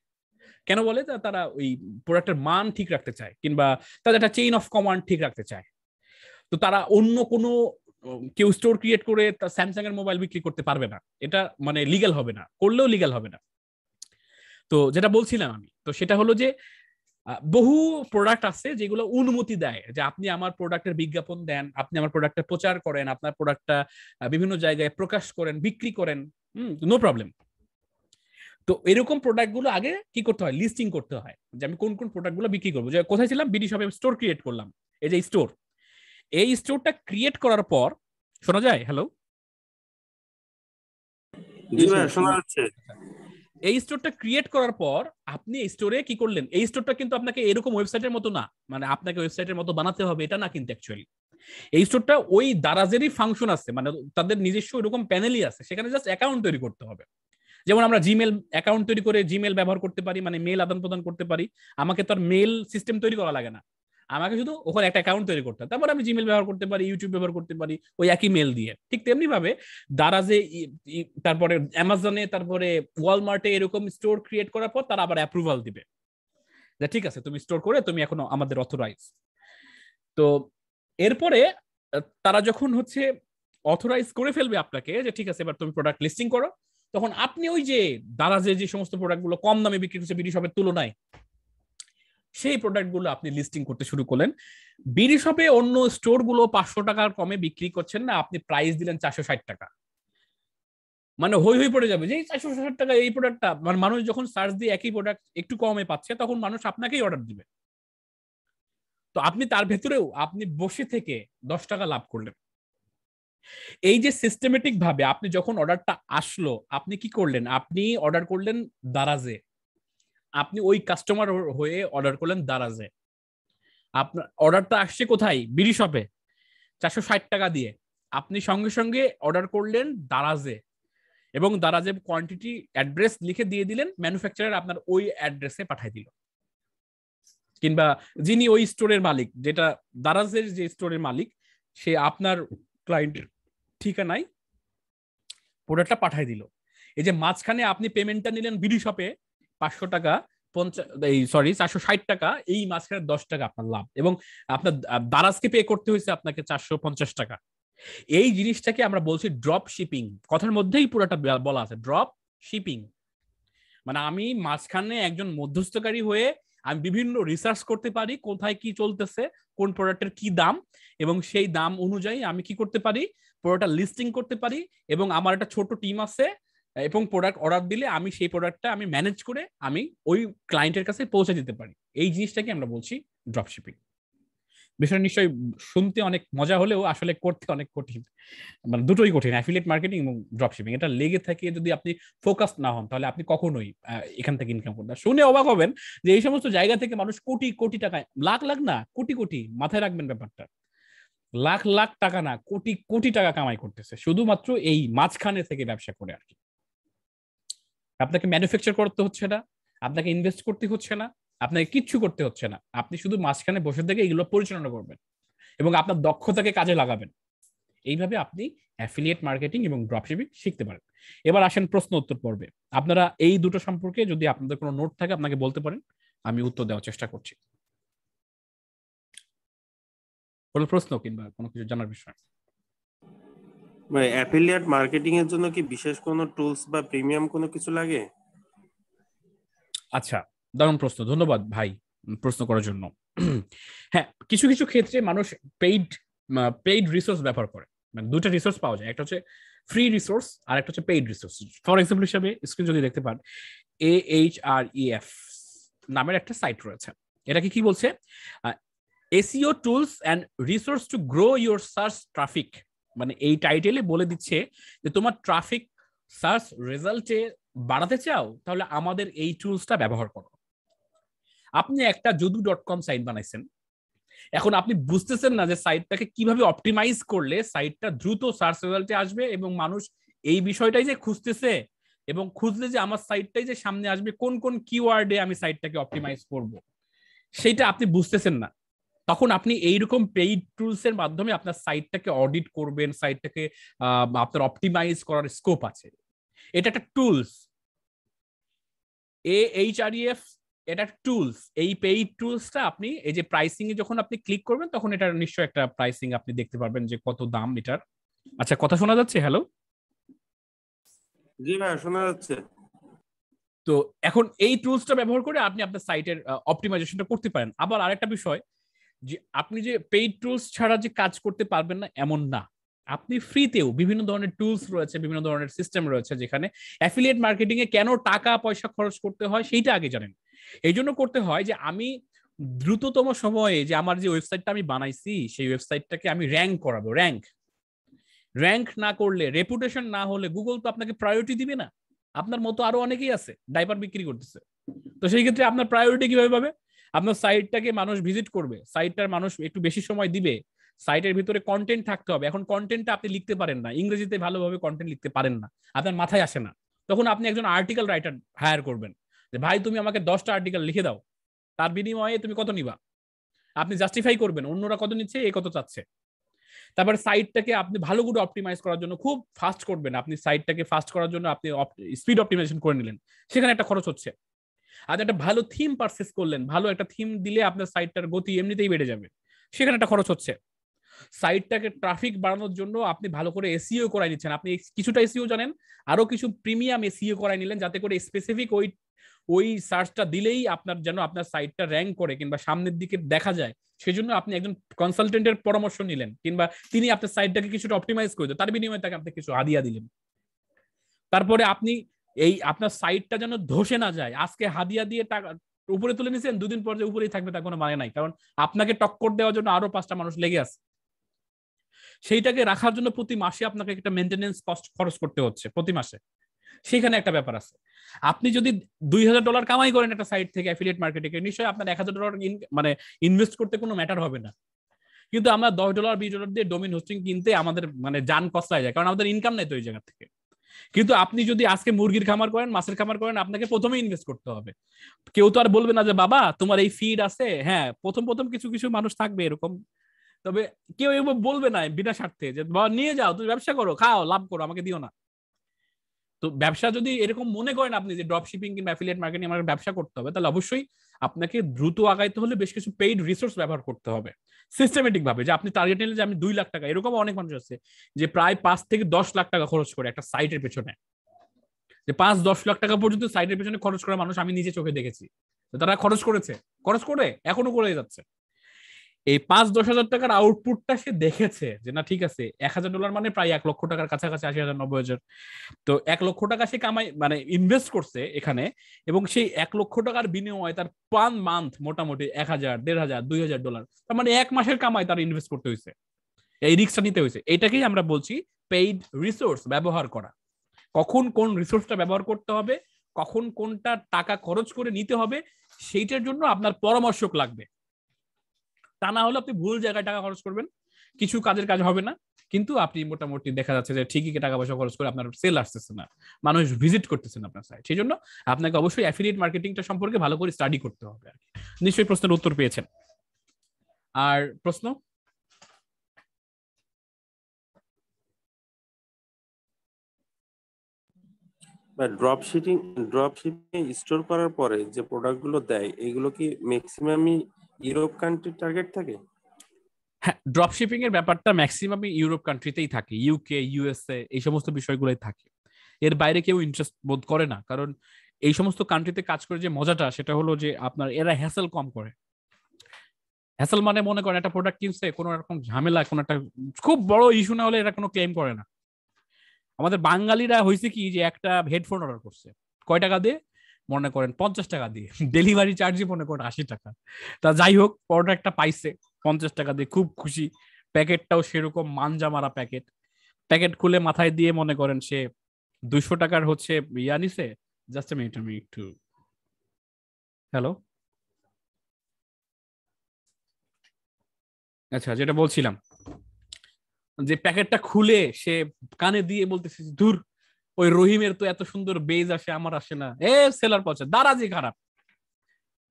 S1: কেন বলে? তারা ওই প্রোডাক্টের মান ঠিক রাখতে চায়, কিংবা তাদের একটা চেইন অফ কমান্ড ঠিক রাখতে চায়। তো তারা অন্য কোনো কেউ স্টোর ক্রিয়েট করে স্যামসাং এর মোবাইল বিক্রি করতে পারবে না, এটা মানে লিগ্যাল হবে না, করলেও লিগ্যাল হবে না। তো যেটা বলছিলাম আমি, তো সেটা হলো যে বহু প্রোডাক্ট আছে যেগুলো অনুমতি দেয় যে আপনি আমার প্রোডাক্টের বিজ্ঞাপন দেন, আপনি আমার প্রোডাক্টটা প্রচার করেন, আপনার প্রোডাক্টটা বিভিন্ন জায়গায় প্রকাশ করেন, বিক্রি করেন, নো প্রবলেম। তো এরকম প্রোডাক্ট গুলো আগে কি করতে হয়, লিস্টিং করতে হয়, যে আমি কোন কোন প্রোডাক্ট গুলো বিক্রি করবো। যে কোথায় ছিলাম, বিডি শপে স্টোর ক্রিয়েট করলাম। এই যে স্টোর, এই স্টোরটা ক্রিয়েট করার পর, শোনা যায়? হ্যালো,
S2: জি ভাই শোনা যাচ্ছে।
S1: এই স্টোরটা ক্রিয়েট করার পর আপনি এই স্টোরে কি করলেন, এই স্টোরটা কিন্তু আপনাকে এরকম ওয়েবসাইটের মতো না, মানে আপনাকে ওয়েবসাইটের মতো বানাতে হবে এটা না, কিন্তু অ্যাকচুয়ালি এই স্টোরটা ওই দারাজেরই ফাংশন আছে, মানে তাদের নিজস্ব এরকম প্যানেলই আছে, সেখানে জাস্ট অ্যাকাউন্ট তৈরি করতে হবে। যেমন আমরা জিমেল অ্যাকাউন্ট তৈরি করে জিমেল ব্যবহার করতে পারি, মানে মেল আদান প্রদান করতে পারি। আমাকে তো আর মেল সিস্টেম তৈরি করা লাগে না, আমাকে শুধু ওখানে একটা অ্যাকাউন্ট তৈরি করতে হয়, তারপর আমি জিমেল ব্যবহার করতে পারি, ইউটিউব ব্যবহার করতে পারি ওই একই মেল দিয়ে। ঠিক তেমনি ভাবে দারাজে, তারপরে অ্যামাজনে, তারপরে ওয়ালমার্টে এরকম স্টোর ক্রিয়েট করার পর তারা আবার অ্যাপ্রুভাল দিবে যে ঠিক আছে তুমি স্টোর করে তুমি এখনো আমাদের অথরাইজ। তো এরপরে তারা যখন হচ্ছে অথরাইজ করে ফেলবে আপনাকে যে ঠিক আছে এবার তুমি প্রোডাক্ট লিস্টিং করো, তখন আপনি ওই যে দারাজে যে সমস্ত প্রোডাক্টগুলো কম দামে বিক্রি করছে বিডি শপের তুলনায়, সেই প্রোডাক্টগুলো আপনি লিস্টিং করতে শুরু করলেন। বিডি শপে অন্য স্টোর গুলো 500 টাকার কমে বিক্রি করছেন না, আপনি প্রাইস দিলেন 460 টাকা, মানে হই হই পড়ে যাবে যে 460 টাকা এই প্রোডাক্টটা, মানে মানুষ যখন সার্চ দিয়ে একই প্রোডাক্ট একটু কমে পাচ্ছে তখন মানুষ আপনাকেই অর্ডার দিবে। তো আপনি তার ভেতরেও আপনি বসে থেকে 10 টাকা লাভ করলেন। এই যে সিস্টেমেটিক ভাবে আপনি যখন অর্ডারটা আসলো, আপনি কি করলেন, আপনি অর্ডার করলেন দারাজে, আপনি ওই কাস্টমার হয়ে অর্ডার করলেন দারাজে, আপনার অর্ডারটা আসছে কোথায়, বিডি শপে 460 টাকা দিয়ে, আপনি সঙ্গে সঙ্গে অর্ডার করলেন দারাজে, এবং দারাজে কোয়ান্টিটি অ্যাড্রেস লিখে দিয়ে দিলেন, ম্যানুফ্যাকচারার আপনার ওই অ্যাড্রেসে পাঠিয়ে দিল, কিংবা যিনি ওই স্টোরের মালিক, যেটা দারাজের যে স্টোরের মালিক, সে আপনার ক্লায়েন্টের ঠিকানায় প্রোডাক্টটা পাঠিয়ে দিল। এই যে মাঝখানে আপনি পেমেন্টটা নিলেন বিডি শপে 500 টাকা, 460 টাকা, এই মাঝখানে 10 টাকা আপনার লাভ, এবং আপনার দারাজকে পে করতে হয়েছে আপনাকে 450 টাকা। এই জিনিসটাকে আমরা বলছি ড্রপ শিপিং, কথার মধ্যেই পুরোটা বলা আছে ড্রপ শিপিং। মানে আমি মাঝখানে একজন মধ্যস্থকারী হয়ে আমি বিভিন্ন রিসার্চ করতে পারি কোথায় কি চলতেছে, কোন প্রোডাক্টের কি দাম, এবং সেই দাম অনুযায়ী আমি কি করতে পারি, প্রোডাক্টটা লিস্টিং করতে পারি, এবং আমার একটা ছোট টিম আছে, এবং প্রোডাক্ট অর্ডার দিলে আমি সেই প্রোডাক্টটা আমি ম্যানেজ করে আমি ওই ক্লায়েন্টের কাছে পৌঁছে দিতে পারি। এই জিনিসটাকে আমরা বলছি ড্রপ শিপিং। বিষয়টা নিশ্চয়ই শুনতে অনেক মজা হলেও আসলে করতে অনেক কঠিন, মানে দুটোই কঠিন, অ্যাফিলিয়েট মার্কেটিং এবং ড্রপশিপিং। এটা লেগে থাকে যদি আপনি ফোকাস না হন তাহলে আপনি কখনোই এখান থেকে ইনকাম করবেন। শুনে অবাক হবেন যে এই সমস্ত জায়গা থেকে মানুষ কোটি কোটি টাকা, লাখ লাখ না কোটি কোটি, মাথায় রাখবেন ব্যাপারটা, লাখ লাখ টাকা না কোটি কোটি টাকা কামাই করতেছে শুধুমাত্র এই মাঝখানে থেকে ব্যবসা করে আর কি। আপনাকে ম্যানুফ্যাকচার করতে হচ্ছে না, আপনাকে ইনভেস্ট করতে হচ্ছে না, আপনাকে কিচ্ছু করতে হচ্ছে না, আপনি শুধু মাঝখানে বসে থেকে এগুলো পরিচালনা করবেন এবং আপনার দক্ষতাকে কাজে লাগাবেন। এইভাবে আপনি অ্যাফিলিয়েট মার্কেটিং এবং ড্রপশিপিং শিখতে পারেন। এবার আসেন প্রশ্ন উত্তর পর্বে। আপনারা এই দুটো সম্পর্কে যদি আপনাদের কোনো নোট থাকে আপনাকে বলতে পারেন, আমি উত্তর দেওয়ার চেষ্টা করছি। কোনো প্রশ্ন কিংবা কোনো কিছু জানার বিষয়?
S2: ভাই অ্যাফিলিয়েট মার্কেটিং এর জন্য কি বিশেষ কোনো টুলস বা প্রিমিয়াম কোনো কিছু লাগে?
S1: আচ্ছা, দারুণ প্রশ্ন, ধন্যবাদ ভাই প্রশ্ন করার জন্য। হ্যাঁ, কিছু কিছু ক্ষেত্রে মানুষ পেইড পেইড রিসোর্স ব্যবহার করে, মানে দুটো রিসোর্স পাওয়া যায়, একটা হচ্ছে ফ্রি রিসোর্স আর একটা হচ্ছে পেইড রিসোর্স। ফর এক্সাম্পল হিসাবে স্ক্রিন যদি দেখতে পান, AHREF নামের একটা সাইট রয়েছে। এটা কি বলছে, SEO tools and resource to grow your search traffic. মানে এই টাইটেলে বলে দিচ্ছে যে তোমার ট্রাফিক সার্চ রেজাল্টে বাড়াতে চাও তাহলে আমাদের এই টুলসটা ব্যবহার করো। আপনি একটা judu.com সাইট বানাইছেন, এখন আপনি বুঝতেছেন না যে সাইটটাকে কিভাবে অপটিমাইজ করলে সাইটটা দ্রুত সার্চ রেজাল্টে আসবে এবং মানুষ এই বিষয়টাই যে খুঁজতেছে, এবং খুঁজলে যে আমার সাইটটাই যে সামনে আসবে, কোন কোন কিওয়ার্ডে আমি সাইটটাকে অপটিমাইজ করব, সেইটা আপনি বুঝতেছেন না। তখন আপনি এইরকম পেইড টুলস এর মাধ্যমে আপনার সাইটটাকে অডিট করবেন, সাইটটাকে আপনার অপটিমাইজ করার স্কোপ আছে। এটা একটা টুলস। AHREF এটা টুলস, এই পেইড টুলসটা আপনি এই যে প্রাইসিং এ যখন আপনি ক্লিক করবেন তখন এটা নিশ্চয়ই একটা প্রাইসিং আপনি দেখতে পারবেন যে কত দাম এটার। আচ্ছা, কথা শোনা যাচ্ছে? হ্যালো?
S2: জি ভাই, শোনা যাচ্ছে।
S1: তো এখন এই টুলসটা ব্যবহার করে আপনি আপনার সাইটের অপটিমাইজেশনটা করতে পারেন। আবার আরেকটা বিষয়, যে আপনি যে পেইড টুলস ছাড়া যে কাজ করতে পারবেন না এমন না, আপনি ফ্রিতেও বিভিন্ন ধরনের টুলস রয়েছে, বিভিন্ন ধরনের সিস্টেম রয়েছে যেখানে অ্যাফিলিয়েট মার্কেটিং এ কেন টাকা পয়সা খরচ করতে হয় সেইটা আগে জানেন। এই জন্য করতে হয় যে আমি দ্রুততম সময়ে যে আমার যে ওয়েবসাইটটা আমি বানাইছি সেই ওয়েবসাইটটাকে আমি র্যাঙ্ক করাবো। র্যাঙ্ক না করলে, রেপুটেশন না হলে গুগল তো আপনাকে প্রায়োরিটি দিবে না। আপনার মতো আরো অনেকেই আছে ডাইপার বিক্রি করতেছে, তো সেই ক্ষেত্রে আপনার প্রায়োরিটি কিভাবে পাবে? আপনার সাইটটাকে মানুষ ভিজিট করবে, সাইটটার মানুষ একটু বেশি সময় দিবে, সাইটের ভিতরে কন্টেন্ট থাকতে হবে। এখন কন্টেন্টটা আপনি লিখতে পারেন না, ইংরেজিতে ভালোভাবে কন্টেন্ট লিখতে পারেন না, আপনার মাথায় আসে না, তখন আপনি একজন আর্টিকেল রাইটার হায়ার করবেন যে ভাই তুমি আমাকে 10টা আর্টিকেল লিখে দাও, তার বিনিময়ে তুমি কত নিবা। আপনি জাস্টিফাই করবেন অন্যরা কত নিচ্ছে, এ কত চাচ্ছে। তারপরে সাইটটাকে আপনি ভালো করে অপটিমাইজ করার জন্য খুব ফাস্ট করবেন, আপনি সাইটটাকে ফাস্ট করার জন্য আপনি স্পিড অপটিমাইজেশন করে নিলেন, সেখানে একটা খরচ হচ্ছে। আর একটা ভালো থিম পারচেজ করলেন, ভালো একটা থিম দিলে আপনার সাইটটার গতি এমনিতেই বেড়ে যাবে, সেখানে একটা খরচ হচ্ছে। সাইটটাকে ট্রাফিক বাড়ানোর জন্য আপনি ভালো করে এসইও করাই নিচ্ছেন, আপনি কিছুটা এসইও জানেন, আরো কিছু প্রিমিয়াম এসইও করাই নিলেন যাতে করে স্পেসিফিক ওই ওই সার্চটা দিলেই আপনার যেন আপনার সাইটটা র্যাঙ্ক করে কিংবা সামনের দিকে দেখা যায়, সেজন্য আপনি একজন কনসালটেন্টের পরামর্শ নিলেন, কিংবা তিনি আপনার সাইটটাকে কিছুটা অপটিমাইজ করে দেন, তার বিনিময়ে তাকে আপনি কিছু হাদিয়া দিলেন। তারপরে আপনি এই আপনার সাইটটা যেন ধসে না যায়, আজকে হাদিয়া দিয়ে টাকা উপরে তুলে নিছেন, দুদিন পর যে উপরেই থাকবে তার কোনো মানে নাই, কারণ আপনাকে টক্কর দেওয়ার জন্য আরো 5টা মানুষ লেগে আছে। সেইটাকে রাখার জন্য প্রতি মাসে আপনাকে একটা মেনটেনেন্স কস্ট খরচ করতে হচ্ছে প্রতি মাসে, সেখানে একটা ব্যাপার আছে। আপনি যদি $2000 কামাই করেন একটা সাইট থেকে অ্যাফিলিয়েট মার্কেটিং এ, নিশ্চয়ই আপনার $1000 মানে ইনভেস্ট করতে কোনো ম্যাটার হবে না। কিন্তু আমরা $10 $20 দিয়ে ডোমেইন হোস্টিং কিনতে আমাদের মানে জান কষ্টায় যায়, কারণ আমাদের ইনকাম নাই তো এই জায়গা থেকে। কিন্তু আপনি যদি আজকে মুরগির খামার করেন, মাছের খামার করেন, আপনাকে প্রথমে ইনভেস্ট করতে হবে। কেউ তো আর বলবে না যে বাবা তোমার এই ফিড আছে, হ্যাঁ প্রথম প্রথম কিছু কিছু মানুষ থাকবে এরকম, তবে কেউ এভাবে বলবে না বিনা স্বার্থে যে বাবা নিয়ে যাও তুমি ব্যবসা করো, খাও লাভ করো, আমাকে দিও না। তো ব্যবসা যদি এরকম মনে করেন আপনি যে ড্রপ শিপিং কিংবা অ্যাফিলিয়েট মার্কেটিং আমার ব্যবসা করতে হবে, তাহলে অবশ্যই আপনাকে দ্রুত আগাইতে হলে বেশ কিছু পেইড রিসোর্স ব্যবহার করতে হবে সিস্টেমেটিক ভাবে। যে আপনি টার্গেট নিলে যে আমি 2 লাখ টাকা, এরকম অনেক মানুষ আছে যে প্রায় 5 থেকে 10 লাখ টাকা খরচ করে একটা সাইটের পেছনে, যে 5-10 লাখ টাকা পর্যন্ত সাইটের পেছনে খরচ করা মানুষ আমি নিজে চোখে দেখেছি। তারা খরচ করেছে, খরচ করে এখনো করে যাচ্ছে। এই 5-10 হাজার টাকার আউটপুটটা সে দেখেছে যে না ঠিক আছে, $1000 মানে প্রায় 1 লক্ষ টাকার কাছাকাছি, 80,000 90,000। তো 1 লক্ষ টাকা সে কামাই মানে ইনভেস্ট করছে এখানে, এবং সেই 1 লক্ষ টাকার বিনিময়ে তার পার মান্থ মোটামুটি 1000 1500 $2000, তার মানে 1 মাসের কামাই তার ইনভেস্ট করতে হয়েছে, এই রিস্কটা নিতে হয়েছে। এটাকেই আমরা বলছি পেইড রিসোর্স ব্যবহার করা। কখন কোন রিসোর্সটা ব্যবহার করতে হবে, কখন কোনটা টাকা খরচ করে নিতে হবে, সেইটার জন্য আপনার পরামর্শক লাগবে। তা না হলে আপনি ভুল জায়গায় টাকা খরচ করবেন, কিছু কাজের কাজ হবে না, কিন্তু আপনি মোটামুটি দেখা যাচ্ছে যে ঠিকই টাকা পয়সা খরচ করে আপনার সেল আসতেছে না, মানুষ ভিজিট করতেছেন আপনার সাইট। সেই জন্য আপনাকে অবশ্যই অ্যাফিলিয়েট মার্কেটিংটা সম্পর্কে ভালো করে স্টাডি করতে হবে আর কি। নিশ্চয়ই প্রশ্নের উত্তর পেয়েছেন। আর প্রশ্ন?
S2: ড্রপ শিপিং স্টোর করার পরে যে প্রোডাক্ট গুলো দেয় এগুলো কি ম্যাক্সিমামই ইউরোপ কান্ট্রির টার্গেট থাকে?
S1: হ্যাঁ, ড্রপ শিপিং এর ব্যাপারটা ম্যাক্সিমাম ইউরোপ কান্ট্রিতেই থাকে, ইউকে ইউএসএ এই সমস্ত বিষয়গুলোই থাকে। এর বাইরে কেউ ইন্টারেস্ট বোধ করে না, কারণ এই সমস্ত কান্ট্রিতে কাজ করে যে মজাটা সেটা হলো যে আপনার এরা হ্যাসেল কম করে। হ্যাসেল মানে মনে করেন একটা প্রোডাক্ট কিনছে, কোনো রকম ঝামেলা, কোনো একটা খুব বড় ইস্যু না হলে এরা কোনো ক্লেম করে না। আমাদের বাঙালিরা হয়েছে কি যে একটা হেডফোন অর্ডার করছে, কয় টাকা দিয়ে? মনে করেন 50 টাকা দিয়ে, ডেলিভারি চার্জই মনে করেন 80 টাকা। তা যাই হোক, প্রোডাক্টটা পাইছে 50 টাকা দিয়ে, খুব খুশি। প্যাকেটটাও সেরকম মানজা মারা প্যাকেট। প্যাকেট খুলে মাথায় দিয়ে মনে করেন সে 200 টাকার হচ্ছে ইয়া নিছে। জাস্ট মিনিট, আমি একটু, হ্যালো, আচ্ছা যেটা বলছিলাম, যে প্যাকেটটা খুলে সে কানে দিয়ে বলতেছে দূর, ওই রহিমের তো এত সুন্দর বেজ আসে, আমার আসে না, এ সেলার পচে, দারাজি খারাপ।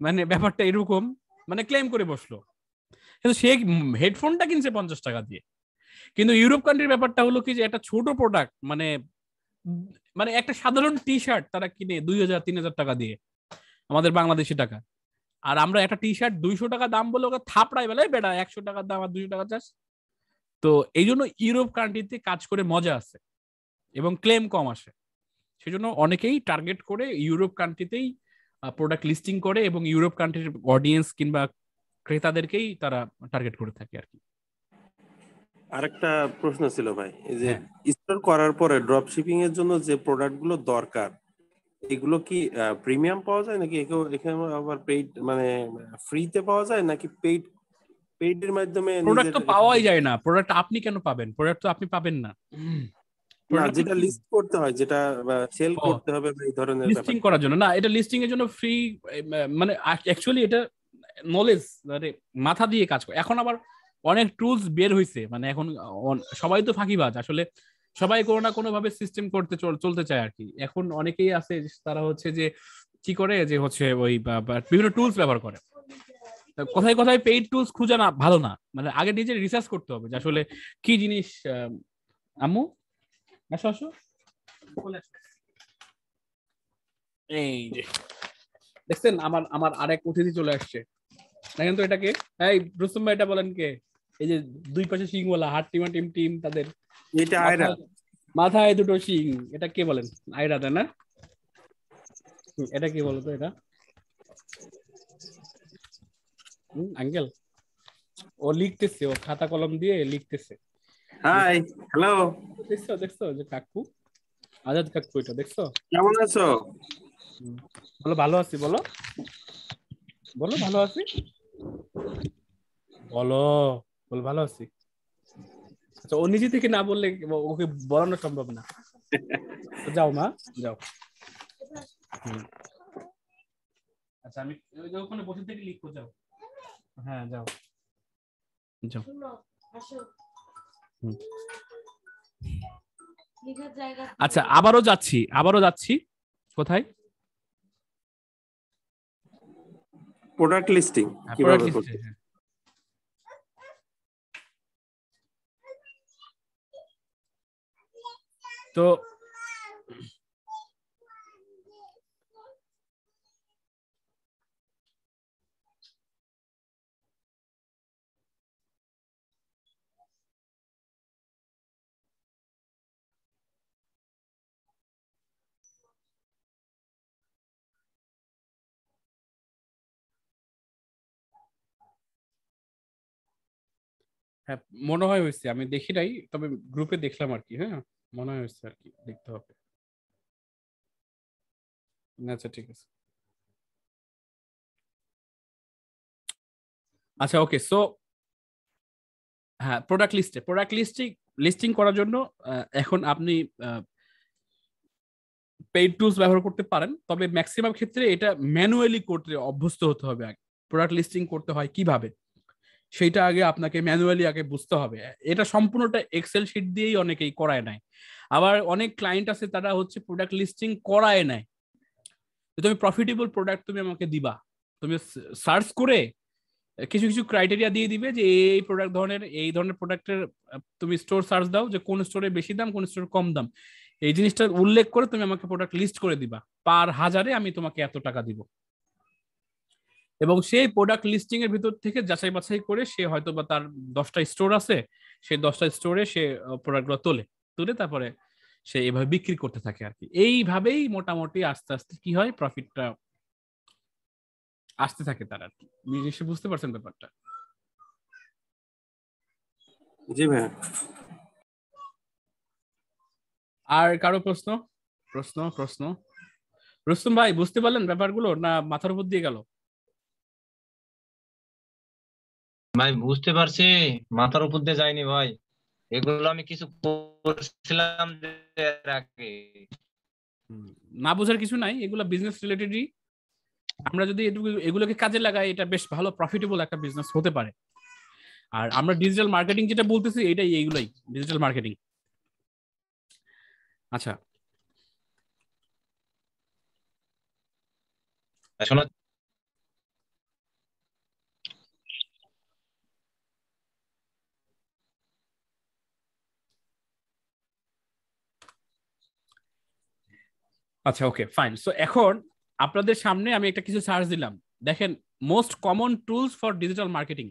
S1: মানে ব্যাপারটা এরকম, মানে ক্লেম করে বসলো। কিন্তু সে হেডফোনটা কিনছে 50 টাকা দিয়ে। কিন্তু ইউরোপ কান্ট্রির ব্যাপারটা হলো কি যে একটা ছোট প্রোডাক্ট, মানে মানে একটা সাধারণ টি শার্ট তারা কিনে 2000-3000 টাকা দিয়ে। আমাদের বাংলাদেশি টাকা। আর আমরা একটা টি শার্ট 200 টাকা দাম বলে ওকে থাপড়াই বেলে বেটা 100 টাকার দাম আর 200 টাকা চাস। তো এই জন্য ইউরোপ কান্ট্রিতে কাজ করে মজা আছে এবং ক্লেম কম আসে, সেজন্য অনেকেই টার্গেট করে ইউরোপ কান্ট্রিতেই প্রোডাক্ট লিস্টিং করে এবং ইউরোপ কান্ট্রির অডিয়েন্স কিংবা ক্রেতাদেরকেই তারা টার্গেট করে থাকে আর কি।
S2: আরেকটা প্রশ্ন ছিল ভাই, এই যে
S1: হ্যাঁ,
S2: স্টোর করার পরে ড্রপ শিপিং এর জন্য যে প্রোডাক্ট গুলো দরকার, এগুলো কি প্রিমিয়াম পাওয়া যায় নাকি এখানে আবার পেইড মানে ফ্রিতে পাওয়া যায় নাকি পেইড এর মাধ্যমে
S1: প্রোডাক্ট
S2: নিজের
S1: তো পাওয়াই যায় না, প্রোডাক্ট আপনি কেন পাবেন, প্রোডাক্ট তো আপনি পাবেন না।
S2: না,
S1: প্রোডাক্ট
S2: যেটা
S1: কি
S2: লিস্ট করতে হয়, যেটা সেল করতে হবে বা এই ধরনের
S1: লিস্টিং
S2: ব্যাপারটা?
S1: করার জন্য না, এটা লিস্টিং এর জন্য ফ্রি, মানে অ্যাকচুয়ালি এটা নলেজ, মানে মাথা দিয়ে কাজ করে। এখন আবার অনেক টুলস বের হইছে, মানে এখন সবাই তো ফাঁকিবাজ আসলে, সবাই কোনো না কোনো ভাবে সিস্টেম করতে চলতে চায় আর কি। এখন অনেকেই আছে তারা হচ্ছে যে কি করে যে হচ্ছে ওই বিভিন্ন টুলস ব্যবহার করে। তা কোথায় কোথায় পেইড টুলস খুঁজে না ভালো না, মানে আগে নিজে রিসার্চ করতে হবে যে আসলে কি জিনিস। আম্মু আসো আসো, চলে আসো। এই যে দেখছেন আমার আমার আরেক অতিথি চলে আসছে, দেখেন তো এটাকে। এই রুস্তম ভাই, এটা বলেন কে? এই যে দুই পাশে শিংওয়ালা, হাত টিমা টিম টিম তাদের
S2: এটা আয়রা।
S1: মাথায় মাথায় দুটো শিং, এটা কে বলেন? আইরা, তাই না? এটা কি বলতো এটা? আঙ্কেল, ও লিখতেছে, ও খাতা কলম দিয়ে লিখতেছে।
S2: হাই, হ্যালো,
S1: দেখছো দেখছো যে কাকু, আজাদ কাকু, এটা দেখছো?
S2: কেমন আছো?
S1: বলো ভালো আছি, বলো বলো ভালো আছি, বলো, বলো ভালো আছি। আচ্ছা, ও নিজে থেকে না বললে ওকে বলানো সম্ভব না। তো যাও মা, যাও। হুম। আচ্ছা, আমি ওই যে ওখানে বসে থেকে লিখবো, যাও। হ্যাঁ, যাও যাও। হুম। আচ্ছা, আবারও যাচ্ছি কোথায়?
S2: প্রোডাক্ট লিস্টিং
S1: প্রোডাক্ট
S2: কিভাবে
S1: লিস্টে।
S2: করতে?
S1: তো হ্যাঁ, মনে হয় হয়েছে, আমি দেখি নাই, তবে গ্রুপে দেখলাম আর কি। হ্যাঁ, মনে হয় হয়েছে আর কি, দেখতে হবে। আচ্ছা, ঠিক আছে। আচ্ছা, ওকে, সো হ্যাঁ, প্রোডাক্ট লিস্টিং লিস্টিং করার জন্য এখন আপনি পেইড টুলস ব্যবহার করতে পারেন, তবে ম্যাক্সিমাম ক্ষেত্রে এটা ম্যানুয়ালি করতে অভ্যস্ত হতে হবে। আগে প্রোডাক্ট লিস্টিং করতে হয় কিভাবে, সেইটা আগে আপনাকে ম্যানুয়ালি আগে বুঝতে হবে। এটা সম্পূর্ণটা এক্সেল শিট দিয়েই অনেকেই করায় নেয়। আবার অনেক ক্লায়েন্ট আছে তারা হচ্ছে প্রোডাক্ট লিস্টিং করায় নেয়, তুমি প্রফিটেবল প্রোডাক্ট তুমি আমাকে দিবা, তুমি সার্চ করে কিছু কিছু ক্রাইটেরিয়া দিয়ে দিবে যে এই ধরনের প্রোডাক্টের তুমি স্টোর সার্চ দাও যে কোন স্টোরে বেশি দাম, কোন স্টোরে কম দাম, এই জিনিসটা উল্লেখ করে তুমি আমাকে প্রোডাক্ট লিস্ট করে দিবা, পার হাজারে আমি তোমাকে এত টাকা দিব। এবং সেই প্রোডাক্ট লিস্টিং এর ভিতর থেকে যাচাই বাছাই করে সে হয়তো বা তার 10টা স্টোর আছে, সেই 10টা স্টোরে সে প্রোডাক্টগুলো তুলে তুলে তারপরে সে এভাবে বিক্রি করতে থাকে আর কি। এইভাবেই মোটামুটি আস্তে আস্তে কি হয়, প্রফিটটা আসতে থাকে তার আর কি। নিশ্চয়ই বুঝতে পারছেন ব্যাপারটা।
S2: জি ভাই।
S1: আর কারো প্রশ্ন? প্রশ্ন প্রশ্ন রুস্তম ভাই, বুঝতে পারলেন ব্যাপারগুলো না মাথার উপর দিয়ে গেল?
S3: ভাই বুঝতে পারছি, মাথার উপর দিয়ে যায়নি ভাই। এগুলো আমি কিছু করছিলাম যে এর আগে।
S1: না বোঝার কিছু নাই, এগুলো বিজনেস রিলেটেডই। আমরা যদি এগুলোকে কাজে লাগাই, এটা বেশ ভালো প্রফিটেবল একটা বিজনেস হতে পারে। আর আমরা ডিজিটাল মার্কেটিং যেটা বলতেছি, এটাই এইগুলাই ডিজিটাল মার্কেটিং। আচ্ছা,
S3: শোনো,
S1: আচ্ছা, ওকে, ফাইন। সো এখন আপনাদের সামনে আমি একটা কিছু সার্চ দিলাম, দেখেন most common tools for digital marketing,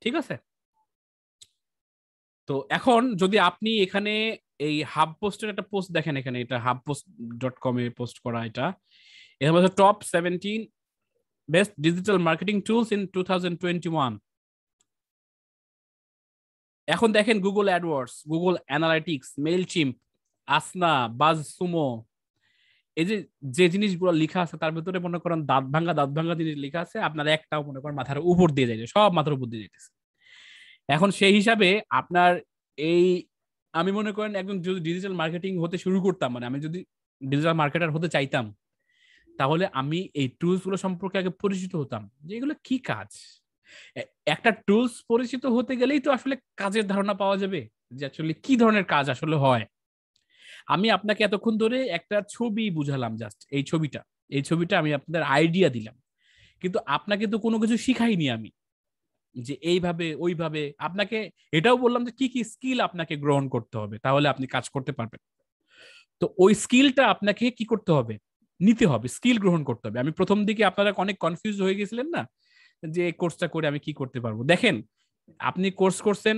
S1: ঠিক আছে? তো এখন যদি আপনি এখানে এই হাব পোস্টের একটা পোস্ট দেখেন, এখানে এটা hubpost.com এ পোস্ট করা, এটা এর মধ্যে top 17 best digital marketing tools in 2021। এখন দেখেন গুগল অ্যাডওয়ার্ডস, গুগল অ্যানালাইটিক্স, মেইলচিম্প, আসনা, বাজসুমো, এই যে যে জিনিসগুলো লেখা আছে তার ভিতরে মনে করেন দাঁত ভাঙ্গা জিনিস লেখা আছে, আপনার একটাও মনে করেন মাথার উপর দিয়ে যাইছে, সব মাথার উপর দিয়ে যাইতেছে। এখন সেই হিসাবে আপনার এই, আমি মনে করেন একদম যদি ডিজিটাল মার্কেটিং হতে শুরু করতাম, মানে আমি যদি ডিজিটাল মার্কেটার হতে চাইতাম, তাহলে আমি এই টুলস গুলো সম্পর্কে আগে পরিচিত হতাম যে এগুলো কি কাজ। একটা টুলস পরিচিত হতে গেলেই তো আসলে কাজের ধারণা পাওয়া যাবে যে আসলে কি ধরনের কাজ আসলে হয়। আমি আপনাকে এতক্ষণ ধরে একটা ছবি বুঝালাম, জাস্ট এই ছবিটা আমি আপনাদের আইডিয়া দিলাম, কিন্তু আপনাকে তো কোনো কিছু শিখাইনি আমি যে এইভাবে ওইভাবে। আপনাকে এটাও বললাম যে কি কি স্কিল আপনাকে গ্রহণ করতে হবে তাহলে আপনি কাজ করতে পারবেন। তো ওই স্কিলটা আপনাকে কি করতে হবে, নিতে হবে, স্কিল গ্রহণ করতে হবে। আমি প্রথম দিকে আপনারা অনেক কনফিউজ হয়ে গেছিলেন না যে কোর্সটা করে আমি কি করতে পারবো। দেখেন আপনি কোর্স করছেন,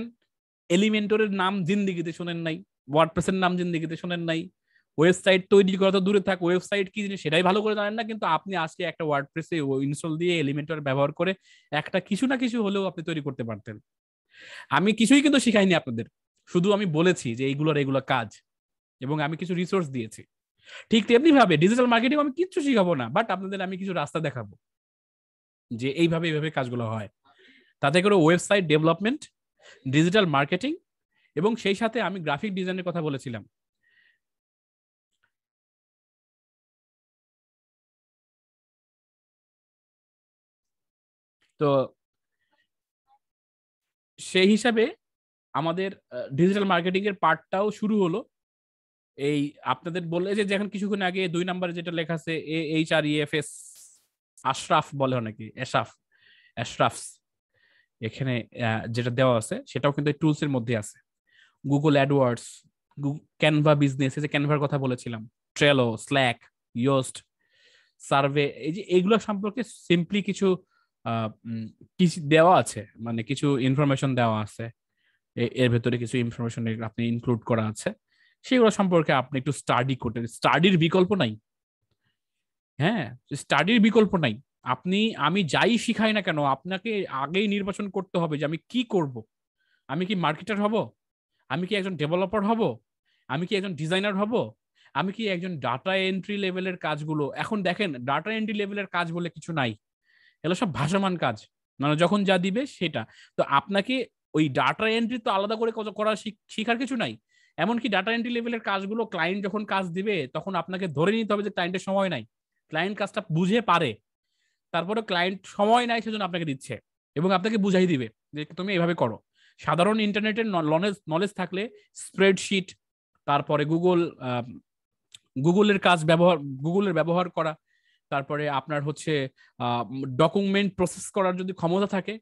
S1: এলিমেন্টরের নাম জিন্দিগিতে শোনেন নাই, ওয়ার্ডপ্রেসের নাম জিন্দিগিতে শোনেন নাই, ওয়েবসাইট তৈরি করা তো দূরে থাক, ওয়েবসাইট কি জিনিস সেটাই ভালো করে জানেন না, কিন্তু আপনি আজকে একটা ওয়ার্ডপ্রেসে ইনস্টল দিয়ে এলিমেন্টর ব্যবহার করে একটা কিছু না কিছু হলেও আপনি তৈরি করতে পারতেন। আমি কিছুই কিন্তু শিখাইনি আপনাদের, শুধু আমি বলেছি যে এইগুলো কাজ, এবং আমি কিছু রিসোর্স দিয়েছি। ঠিক তেমনি ভাবে ডিজিটাল মার্কেটিং আমি কিচ্ছু শিখাবো না, বাট আপনাদের আমি কিছু রাস্তা দেখাবো যে এইভাবে কাজগুলো হয়। তাতে করে ওয়েবসাইট ডেভেলপমেন্ট, ডিজিটাল মার্কেটিং, এবং সেই সাথে আমি গ্রাফিক ডিজাইনের কথা বলেছিলাম। তো সেই হিসাবে আমাদের ডিজিটাল মার্কেটিং এর পার্টটাও শুরু হলো। এই আপনাদের বললে যে এখন কিছুক্ষণ আগে 2 নম্বরে যেটা লেখা আছে AHREFS, আশরাফ বলে অনেকে, এশরাফস, এখানে যেটা দেওয়া আছে সেটাও কিন্তু টুলস এর মধ্যে আছে। গুগল অ্যাডওয়ার্ডস, ক্যানভা বিজনেস, এই যে ক্যানভার কথা বলেছিলাম, ট্রেলো, স্ল্যাক, ইয়োস্ট, সার্ভে, এই যে এগুলো সম্পর্কে সিম্পলি কিছু কিছু দেওয়া আছে, মানে কিছু ইনফরমেশন দেওয়া আছে, এর ভেতরে কিছু ইনফরমেশন আপনি ইনক্লুড করা আছে, সেগুলো সম্পর্কে আপনি একটু স্টাডি করতে, স্টাডির বিকল্প নাই। হ্যাঁ, স্টাডির বিকল্প নাই। আমি যাই শিখাই না কেন আপনাকে আগেই নির্বাচন করতে হবে যে আমি কি করব। আমি কি মার্কেটার হব, আমি কি একজন ডেভেলপার হব, আমি কি একজন ডিজাইনার হব, আমি কি একজন ডাটা এন্ট্রি লেভেলের কাজগুলো। এখন দেখেন ডাটা এন্ট্রি লেভেলের কাজ বলে কিছু নাই, এগুলো সব ভাসমান কাজ, মানে যখন যা দিবে সেটা। তো আপনাকে ওই ডাটা এন্ট্রি তো আলাদা করে করা শিখার কিছু নাই। এমনকি ডাটা এন্ট্রি লেভেলের কাজগুলো ক্লায়েন্ট যখন কাজ দিবে তখন আপনাকে ধরে নিতে হবে যে ক্লায়েন্টের সময় নাই, ক্লায়েন্ট কাজটা বুঝে পারে, তারপরে ক্লায়েন্ট সময় নাই সেজন্য আপনাকে দিচ্ছে এবং আপনাকে বুঝাই দিবে যে তুমি এভাবে করো। সাধারণ ইন্টারনেটের নলেজ থাকলে স্প্রেডশিট, তারপরে গুগলের ব্যবহার করা, তারপরে আপনার হচ্ছে ডকুমেন্ট প্রসেস করার যদি ক্ষমতা থাকে,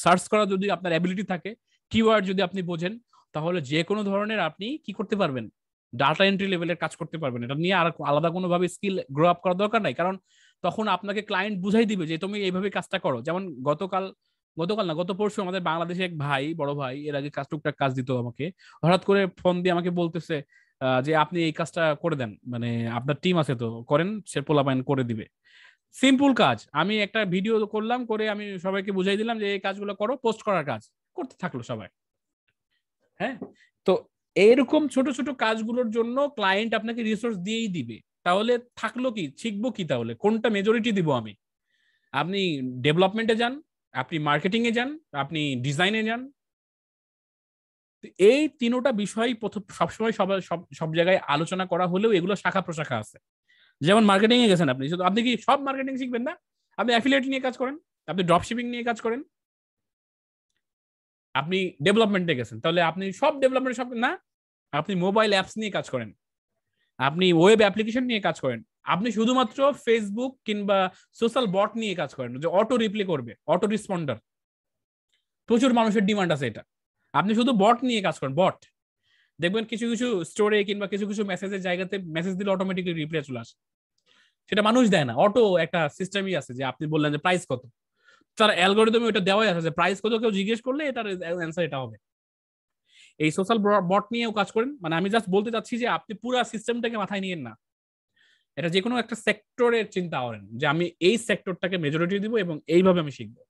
S1: সার্চ করার যদি আপনার অ্যাবিলিটি থাকে, কিওয়ার্ড যদি আপনি বোঝেন, তাহলে যে কোনো ধরনের আপনি কি করতে পারবেন, ডাটা এন্ট্রি লেভেলের কাজ করতে পারবেন। এটা নিয়ে আর আলাদা কোনোভাবে স্কিল গ্রো আপ করার দরকার নাই, কারণ তখন আপনাকে ক্লায়েন্ট বুঝাই দিবে যে তুমি এইভাবে কাজটা করো। যেমন গত পরশু আমাদের বাংলাদেশে এক ভাই, বড় ভাই, এর আগে টুকটাক কাজ দিত আমাকে, হঠাৎ করে ফোন দিয়ে আমাকে বলতেছে যে আপনি এই কাজটা করে দেন, মানে আপনার টিম আছে তো করেন, সে পোলাপাইন করে দিবে। সিম্পল কাজ, আমি একটা ভিডিও করলাম, করে আমি সবাইকে বুঝাই দিলাম যে এই কাজগুলো করো, পোস্ট করার কাজ করতে থাকলো সবাই। হ্যাঁ, তো এরকম ছোট ছোট কাজগুলোর জন্য ক্লায়েন্ট আপনাকে রিসোর্স দিয়েই দিবে। তাহলে থাকলো কি, শিখবো কি, তাহলে কোনটা মেজরিটি দিব আমি? আপনি ডেভেলপমেন্টে যান, আপনি মার্কেটিং এ যান, আপনি ডিজাইনে যান, এই তিনোটা বিষয় সবসময় সব জায়গায় আলোচনা করা হলেও এগুলো শাখা প্রশাখা আছে। যেমন মার্কেটিং এ গেছেন আপনি, শুধু আপনি কি সব মার্কেটিং শিখবেন না? আপনি অ্যাফিলিয়েট নিয়ে কাজ করেন, আপনি ড্রপ শিপিং নিয়ে কাজ করেন, আপনি ডেভেলপমেন্টে গেছেন, তাহলে আপনি সব ডেভেলপমেন্ট সব না, আপনি মোবাইল অ্যাপস নিয়ে কাজ করেন, আপনি ওয়েব অ্যাপ্লিকেশন নিয়ে কাজ করেন, আপনি শুধুমাত্র ফেসবুক কিংবা সোশ্যাল বট নিয়ে কাজ করেন, যে অটো রিপ্লে করবে, অটো রেসপন্ডার, প্রচুর মানুষের ডিমান্ড আছে এটা। আপনি শুধু বট নিয়ে কাজ করেন, বট, দেখবেন কিছু কিছু স্টোরে কিংবা কিছু কিছু মেসেজের জায়গাতে মেসেজ দিলে অটোমেটিকলি রিপ্লাই চলে আসে, সেটা মানুষ দেয় না, অটো একটা সিস্টেমই আছে যে আপনি বললেন যে প্রাইস কত, তার অ্যালগরিদমে ওটা দেওয়াই আছে যে প্রাইস কত, কেউ জিজ্ঞেস করলে এটার অ্যান্সার এটা হবে। এই সোশ্যাল বট নিয়েও কাজ করেন, মানে আমি জাস্ট বলতে চাচ্ছি যে আপনি পুরো সিস্টেমটাকে মাথায় নিয়েন না, এটা যে কোনো একটা সেক্টরের চিন্তা করেন যে আমি এই সেক্টরটাকে মেজরিটি দিব এবং এইভাবে আমি শিখবো।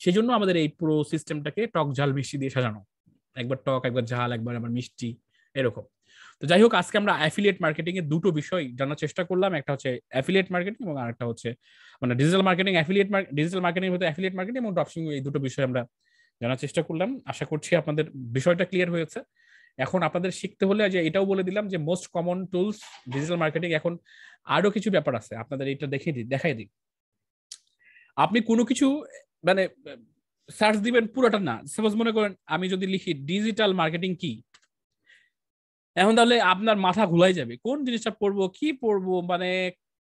S1: সেই জন্য আমাদের এই পুরো সিস্টেমটাকে টক ঝাল মিষ্টি দিয়ে সাজানো, একবার টক একবার ঝাল একবার আবার মিষ্টি এরকম। তো যাই হোক, আজকে আমরা অ্যাফিলিয়েট মার্কেটিং এর দুটো বিষয় জানার চেষ্টা করলাম, একটা হচ্ছে অ্যাফিলিয়েট মার্কেটিং এবং আরেকটা হচ্ছে মানে ডিজিটাল মার্কেটিং। ডিজিটাল মার্কেটিং হতে অ্যাফিলিয়েট মার্কেটিং এবং ড্রপশিপিং, এই দুটো বিষয় আমরা জানার চেষ্টা করলাম। আশা করছি আপনাদের বিষয়টা ক্লিয়ার হয়েছে। এখন আপনাদের শিখতে হলে যে এটাও বলে দিলাম যে most common tools digital marketing, এখন আরো কিছু ব্যাপার আছে আপনাদের, এটা দেখাই দিই। আপনি কোনো কিছু মানে সার্চ দিবেন পুরোটা না, সাপোজ মনে করেন আমি যদি লিখি ডিজিটাল মার্কেটিং কি, এখন তাহলে আপনার মাথা ঘুলাই যাবে কোন জিনিসটা পড়বো কি পড়বো, মানে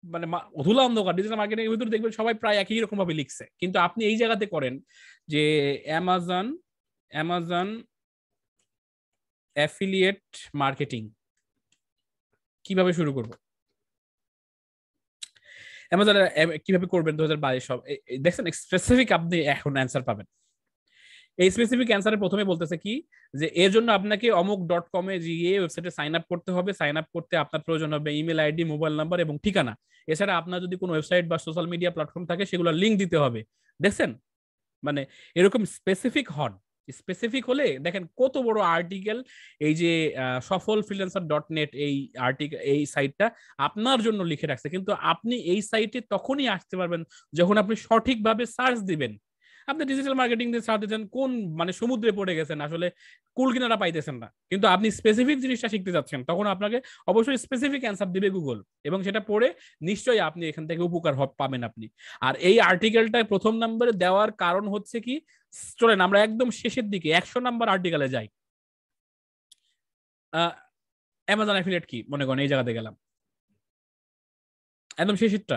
S1: মানে অধুলা অন্ধকার। ডিজিটাল মার্কেটিং এর ভিতরে দেখবেন সবাই প্রায় একই রকম ভাবে লিখছে, কিন্তু আপনি এই জায়গাতে করেন যে অ্যামাজন অ্যাফিলিয়েট মার্কেটিং কিভাবে শুরু করব, অ্যামাজন কিভাবে করবেন 2022 সব দেখছেন স্পেসিফিক, আপনি এখন অ্যান্সার পাবেন। এই স্পেসিফিক অ্যান্সারে প্রথমে বলতেছে কি যে এর জন্য আপনাকে অমুক.com এ গিয়ে ওয়েবসাইটে সাইন আপ করতে হবে। সাইন আপ করতে আপনার প্রয়োজন হবে ইমেল আইডি, মোবাইল নাম্বার এবং ঠিকানা। এছাড়া আপনার যদি কোনো ওয়েবসাইট বা সোশ্যাল মিডিয়া প্ল্যাটফর্ম থাকে সেগুলো লিঙ্ক দিতে হবে। দেখছেন, মানে এরকম স্পেসিফিক হন। স্পেসিফিক হলে দেখেন কত বড় আর্টিকেল, এই যে সফলফ্রিল্যান্সার.net এই আর্টিকেল, এই সাইটটা আপনার জন্য লিখে রাখছে। কিন্তু আপনি এই সাইটে তখনই আসতে পারবেন যখন আপনি সঠিকভাবে সার্চ দিবেন। আপনি ডিজিটাল মার্কেটিং দিয়ে সার্চ দিচ্ছেন, কোন মানে সমুদ্রে পড়ে গেছেন, আসলে কুল কিনারা পাইতেছেন না, কিন্তু আপনি স্পেসিফিক জিনিসটা শিখতে যাচ্ছেন, তখন আপনাকে অবশ্যই স্পেসিফিক অ্যান্সার দিবে গুগল, এবং সেটা পড়ে নিশ্চয়ই আপনি এখান থেকে উপকার পাবেন আপনি। আর এই আর্টিকেলটা প্রথম নম্বরে দেওয়ার কারণ হচ্ছে কি, চলেন আমরা একদম শেষের দিকে 100 নাম্বার আর্টিকেলে যাই। অ্যামাজন অ্যাফিলিয়েট কি, মনে করেন এই জায়গাতে গেলাম একদম শেষেরটা।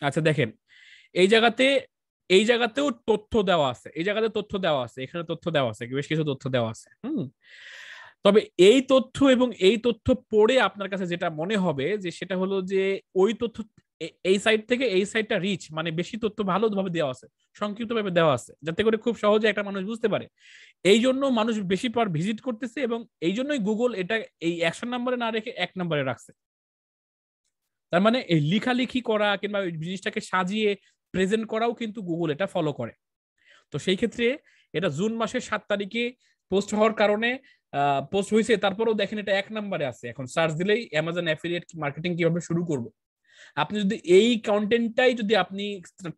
S1: আচ্ছা দেখেন, এই জায়গাতেও তথ্য দেওয়া আছে, এই জায়গাতে তথ্য দেওয়া আছে, এখানে তথ্য দেওয়া আছে, বেশ কিছু তথ্য দেওয়া আছে। তবে এই তথ্য এবং এই তথ্য পড়ে আপনার কাছে যেটা মনে হবে যে সেটা হলো যে ওই তথ্য এই সাইট থেকে এই সাইটটা রিচ, মানে বেশি তথ্য ভালোভাবে দেওয়া আছে, সংক্ষিপ্তভাবে দেওয়া আছে, যাতে করে খুব সহজে একটা মানুষ বুঝতে পারে। এই জন্য মানুষ বেশি পর ভিজিট করতেছে, এবং এই জন্যই গুগল এটা এই 100 নম্বরে না রেখে 1 নম্বরে রাখছে। তার মানে এই লেখালেখি করা কিংবা জিনিসটাকে সাজিয়ে প্রেজেন্ট করাও কিন্তু গুগল এটা ফলো করে। তো সেই ক্ষেত্রে এটা জুন মাসের 7 তারিখে পোস্ট হওয়ার কারণে পোস্ট হয়েছে, তারপরেও দেখেন এটা 1 নম্বরে আছে। এখন সার্চ দিলেই অ্যামাজন অ্যাফিলিয়েট মার্কেটিং কিভাবে শুরু করব, আপনি যদি এই কন্টেন্টটাই যদি আপনি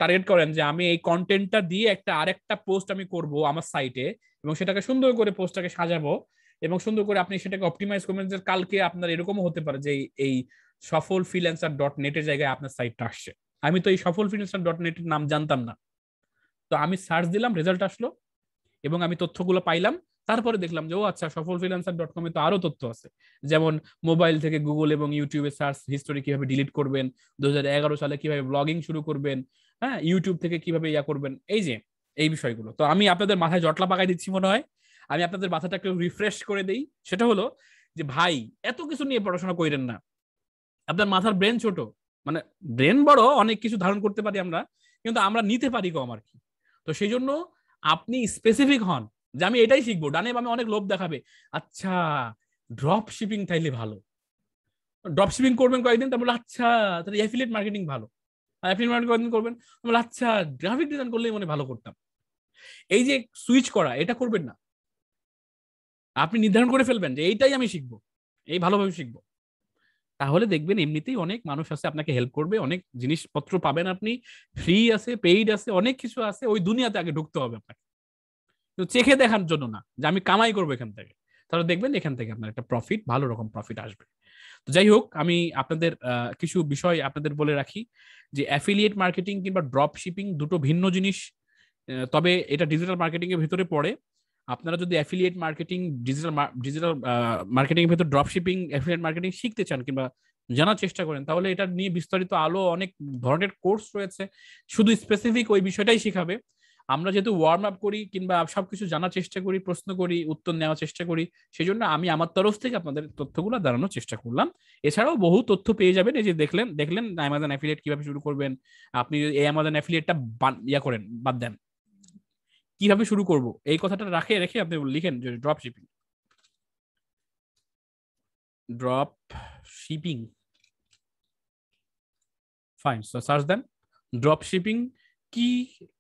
S1: টার্গেট করেন যে আমি এই কন্টেন্টটা দিয়ে একটা আরেকটা পোস্ট আমি করব আমার সাইটে, এবং সেটাকে সুন্দর করে পোস্টটাকে সাজাবো এবং সুন্দর করে আপনি সেটাকে অপটিমাইজ করবেন, যে কালকে আপনার এরকমও হতে পারে যে এই সফলফ্রিল্যান্সার.net এর জায়গায় আপনার সাইটটা আসছে। আমি তো এই সফলফ্রিল্যান্সার.net এর নাম জানতাম না, তো আমি সার্চ দিলাম, রেজাল্ট আসলো এবং আমি তথ্যগুলো পাইলাম। তারপরে দেখলাম যে ও আচ্ছা, সফলফ্রিল্যান্সার.com এ তো আরো তথ্য আছে, যেমন মোবাইল থেকে গুগল এবং ইউটিউবে সার্চ হিস্টোরি কিভাবে ডিলিট করবেন, 2011 সালে কিভাবে ব্লগিং শুরু করবেন, হ্যাঁ ইউটিউব থেকে কিভাবে ইয়া করবেন, এই যে এই বিষয়গুলো। তো আমি আপনাদের মাথায় জটলা পাকাই দিচ্ছি মনে হয়, আমি আপনাদের মাথাটা একটু রিফ্রেশ করে দেই। সেটা হলো যে ভাই, এত কিছু নিয়ে পড়াশোনা করেন না, আপনার মাথার ব্রেন ছোট, মানে ব্রেন বড়, অনেক কিছু ধারণ করতে পারি আমরা, কিন্তু আমরা নিতে পারি কম আর কি। তো সেই জন্য আপনি স্পেসিফিক হন যে আমি এটাই শিখবো। ডানে বামে অনেক লোভ দেখাবে, আচ্ছা ড্রপ শিপিং তাইলে ভালো, ড্রপ শিপিং করবেন কয়েকদিন, তারপর আচ্ছা তাহলে অ্যাফিলিয়েট মার্কেটিং ভালো, অ্যাফিলিয়েট মার্কেটিং কয়েকদিন করবেন, আচ্ছা গ্রাফিক ডিজাইন করলেই মনে ভালো করতাম। এই যে সুইচ করা, এটা করবেন না। আপনি নির্ধারণ করে ফেলবেন যে এইটাই আমি শিখবো, এই ভালোভাবে শিখবো, তাহলে দেখবেন এমনিতেই অনেক মানুষ আছে আপনাকে হেল্প করবে, অনেক জিনিসপত্র পাবেন আপনি, ফ্রি আছে, পেইড আছে, অনেক কিছু আছে। ওই দুনিয়াতে আগে ঢুকতে হবে আপনাকে, তো চেখে দেখার জন্য না যে আমি কামাই করবো এখান থেকে, তাহলে দেখবেন এখান থেকে আপনার একটা প্রফিট, ভালো রকম প্রফিট আসবে। তো যাই হোক, আমি আপনাদের কিছু বিষয় আপনাদের বলে রাখি যে অ্যাফিলিয়েট মার্কেটিং কিংবা ড্রপ শিপিং দুটো ভিন্ন জিনিস, তবে এটা ডিজিটাল মার্কেটিং এর ভিতরে পড়ে। আপনারা যদি অ্যাফিলিয়েট মার্কেটিং, ডিজিটাল মার্কেটিং এর ভিতর ড্রপ শিপিং, অ্যাফিলিয়েট মার্কেটিং শিখতে চান কিংবা জানার চেষ্টা করেন, তাহলে এটা নিয়ে বিস্তারিত আলো অনেক ধরনের কোর্স রয়েছে, শুধু স্পেসিফিক ওই বিষয়টাই শেখাবে। আমরা যেহেতু ওয়ার্ম আপ করি কিংবা সবকিছু জানার চেষ্টা করি, প্রশ্ন করি, উত্তর নেওয়ার চেষ্টা করি, সেই জন্য আমি আমার তরফ থেকে আপনাদের তথ্যগুলো দাঁড়ানোর চেষ্টা করলাম। এছাড়াও বহু তথ্য পেয়ে যাবেন। এই যে দেখলেন অ্যামাজন অ্যাফিলিয়েট কিভাবে শুরু করবেন। আপনি এই অ্যামাজন অ্যাফিলিয়েটটা করেন, বাদ দেন, কিভাবে শুরু করব এই কথাটা রেখে আপনি লিখেন যে drop shipping. Drop shipping, fine, search দেন ড্রপ শিপিং কি,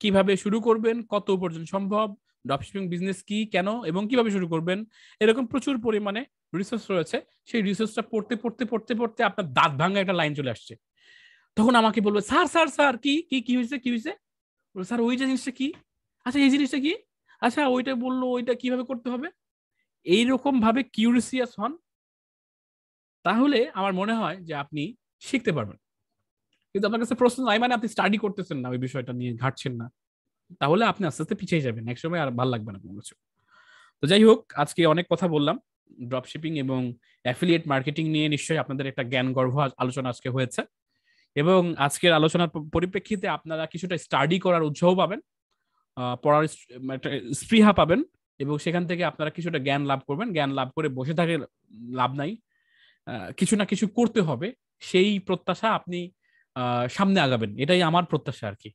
S1: কিভাবে শুরু করবেন, কত পর্যন্ত সম্ভব, ড্রপশিপিং বিজনেস কি, কেন এবং কিভাবে শুরু করবেন, এরকম প্রচুর পরিমাণে রিসোর্স রয়েছে। সেই রিসোর্সটা পড়তে পড়তে পড়তে পড়তে আপনার দাঁত ভাঙা একটা লাইন চলে আসছে। তখন আমাকে বলবে স্যার স্যার স্যার কি কি কি হয়েছে, কি হয়েছে স্যার, ওই জিনিসটা কি, আচ্ছা এই জিনিসটা কি, আচ্ছা ওইটা বললো, ওইটা কিভাবে করতে হবে। এইরকম ভাবে কিউরিয়াস হন, তাহলে আমার মনে হয় যে আপনি শিখতে পারবেন। কিন্তু আপনার কাছে প্রশ্ন নাই মানে আপনি স্টাডি করতেছেন না, ওই বিষয়টা নিয়ে ঘাটছেন না, তাহলে আপনি আস্তে আস্তে পিছিয়ে যাবেন, একসময় আর ভালো লাগবে না কোনো কিছু। তো যাই হোক, আজকে অনেক কথা বললাম ড্রপশিপিং এবং অ্যাফিলিয়েট মার্কেটিং নিয়ে। নিশ্চয়ই আপনাদের একটা জ্ঞানগর্ভ আলোচনা আজকে হয়েছে, এবং আজকের আলোচনার পরিপ্রেক্ষিতে আপনারা কিছুটা স্টাডি করার উৎসাহ পাবেন, পড়ার একটা স্পৃহা পাবেন, এবং সেখান থেকে আপনারা কিছুটা জ্ঞান লাভ করবেন। জ্ঞান লাভ করে বসে থাকে লাভ নাই, কিছু না কিছু করতে হবে, সেই প্রত্যাশা আপনি সামনে আগাবেন, এটাই আমার প্রত্যাশা আর কি।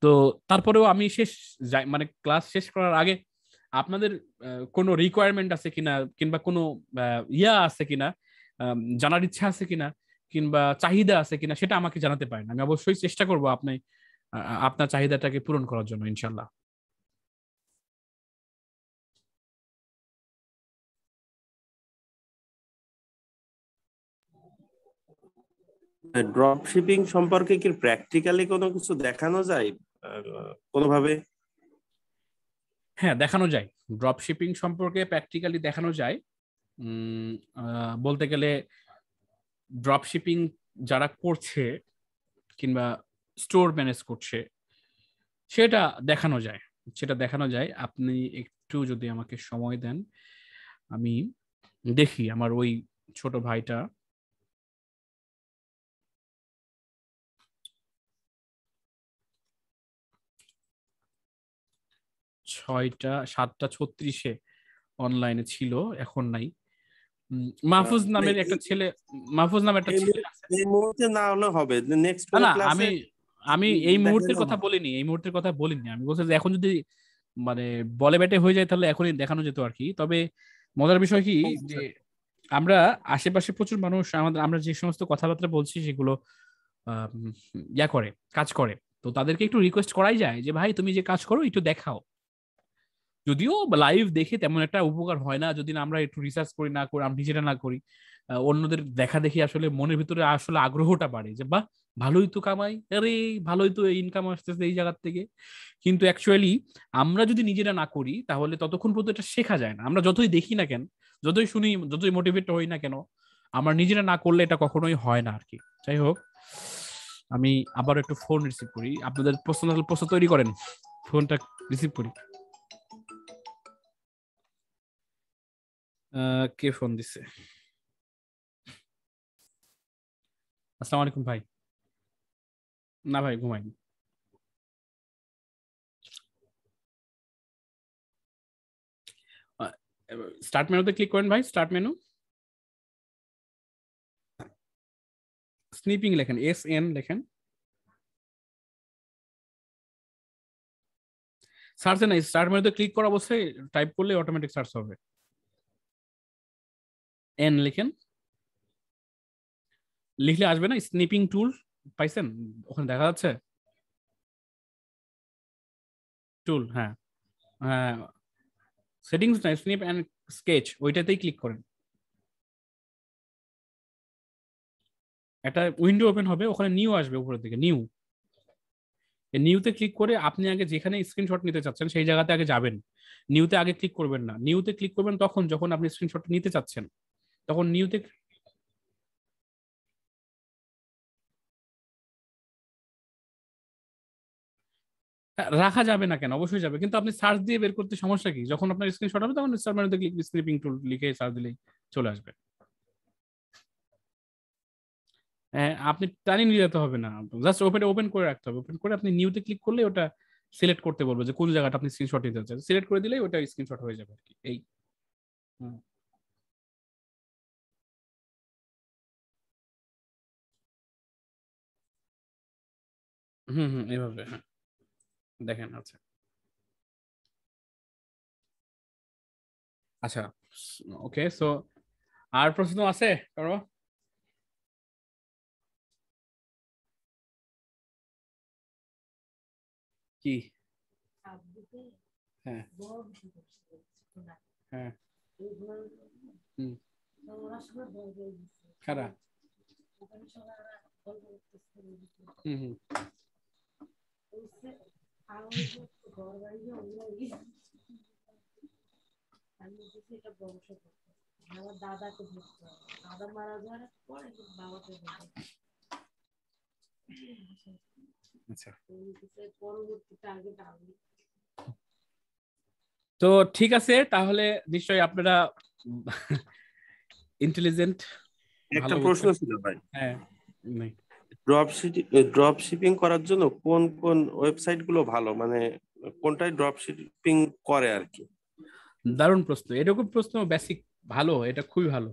S1: তো তারপরেও আমি মানে ক্লাস শেষ করার আগে আপনাদের কোনো রিকোয়ারমেন্ট আছে কিনা, কিংবা কোনো ইয়া আছে কিনা, জানার ইচ্ছা আছে কিনা, কিংবা চাহিদা আছে কিনা, সেটা আমাকে জানাতে পারেন। আমি অবশ্যই চেষ্টা করব আপনার চাহিদাটাকে পূরণ করার জন্য, ইনশাল্লাহ।
S2: ড্রপ শিপিং সম্পর্কে কি প্র্যাকটিক্যালি কোনো কিছু দেখানো যায় কোনোভাবে?
S1: হ্যাঁ, দেখানো যায়। ড্রপ শিপিং সম্পর্কে প্র্যাকটিক্যালি দেখানো যায়। বলতে গেলে ড্রপ শিপিং যারা করছে কিংবা স্টোর ম্যানেজ করছে, সেটা দেখানো যায়, সেটা দেখানো যায়। আপনি একটু যদি আমাকে সময় দেন, আমি দেখি আমার ওই ছোট ভাইটা ছয়টা 7:36 অনলাইনে ছিল, এখন নাই। মাহফুজ নামের একটা ছেলে, মাহফুজ নামের একটা ছেলে আছে।
S2: এই মুহূর্তে না হলে হবে, নেক্সট
S1: না
S2: কোন
S1: না,
S2: ক্লাসে
S1: আমি এই মুহূর্তের
S2: দেখাইলে
S1: কথা
S2: হবে।
S1: বলিনি, এই মুহূর্তের কথা বলিনি। আমি বলছি যে এখন যদি মানে বলে ব্যাটে হয়ে যায় তাহলে এখনই দেখানো যেত আর কি। তবে মজার বিষয় কি যে আমরা আশেপাশে প্রচুর মানুষ, আমরা যে সমস্ত কথাবার্তা বলছি সেগুলো কাজ করে। তো তাদেরকে একটু রিকোয়েস্ট করাই যায় যে ভাই তুমি যে কাজ করো একটু দেখাও। যদিও লাইভ দেখে তেমন একটা উপকার হয় না যদি না আমরা একটু রিসার্চ করি, না করি আমরা নিজেরা না করি, অন্যদের দেখা দেখি আসলে মনের ভিতরে আসলে আগ্রহটা বাড়ে যে বাহ, ভালোই তো কামাই, আরে ভালোই তো ইনকাম আসতেছে এই জায়গার থেকে। কিন্তু অ্যাকচুয়ালি আমরা যদি নিজেরা না করি তাহলে ততক্ষণ পর্যন্ত এটা শেখা যায় না। আমরা যতই দেখি না কেন, যতই শুনি, যতই মোটিভেট হই না কেন, আমরা নিজেরা না করলে এটা কখনোই হয় না আর কি। যাই হোক, আমি আবার একটু ফোন রিসিভ করি, আপনাদের প্রশ্ন তৈরি করেন, ফোনটা রিসিভ করি। কে ফোন দিছে? আসসালামু আলাইকুম ভাই। না ভাই, ঘুমাইনি। স্টার্ট মেনুতে ক্লিক করেন ভাই, স্টার্ট মেনু, স্নিপিং লেখেন, SN লেখেন, সার্চ না, স্টার্ট মেনুতে ক্লিক করা অবস্থায় টাইপ করলে অটোমেটিক সার্চ হবে। N লিখেন, লিখলে আসবে না স্নিপিং টুল, পাইছেন? ওখানে দেখা যাচ্ছে টুল, হ্যাঁ হ্যাঁ, সেটিংস না, স্নিপ অ্যান্ড স্কেচ, ওইটাতেই ক্লিক করেন। একটা উইন্ডো ওপেন হবে, ওখানে নিউ আসবে উপরের দিকে, নিউ। নিউতে ক্লিক করে আপনি আগে যেখানে স্ক্রিনশট নিতে চাচ্ছেন সেই জায়গাতে আগে যাবেন। নিউতে আগে ক্লিক করবেন না, নিউতে ক্লিক করবেন তখন যখন আপনি স্ক্রিনশট নিতে চাচ্ছেন, তখন নিউতে রাখা যাবে না কেন, অবশ্যই যাবে, কিন্তু আপনি সার্চ দিয়ে বের করতে সমস্যা কি? যখন আপনার স্ক্রিনশট হবে তখন সার্চ মেনুতে ক্লিক, স্নিপিং টুল লিখে সার্চ দিলেই চলে আসবে। হ্যাঁ, আপনি টানি নিয়ে যেতে হবে না, জাস্ট ওপেন করে রাখতে হবে। ওপেন করে আপনি নিউতে ক্লিক করলে ওটা সিলেক্ট করতে বলবো যে কোন জায়গাটা আপনি স্ক্রিনশট নিতে চাচ্ছেন, সিলেক্ট করে দিলেই ওটা স্ক্রিনশট হয়ে যাবে আর কি। এই হুম হুম হুম এইভাবে, হ্যাঁ দেখেন। আচ্ছা আচ্ছা, ওকে। সো আর প্রশ্ন আছে কারো? কি? হ্যাঁ হ্যাঁ হুম খারাপ হুম হুম আচ্ছা তো ঠিক আছে, তাহলে নিশ্চয়ই আপনারা ইন্টেলিজেন্ট,
S2: একটা
S1: ভালো
S2: প্রশ্ন
S1: বুঝছেন।
S2: ছিল ভাই,
S1: হ্যাঁ নাই,
S2: ড্রপ শিপিং করার জন্য কোন কোন ওয়েবসাইট গুলো ভালো, মানে কোনটাই ড্রপ শিপিং করে আর কি?
S1: দারুণ প্রশ্ন, এরকম প্রশ্ন বেসিক ভালো, এটা খুবই ভালো।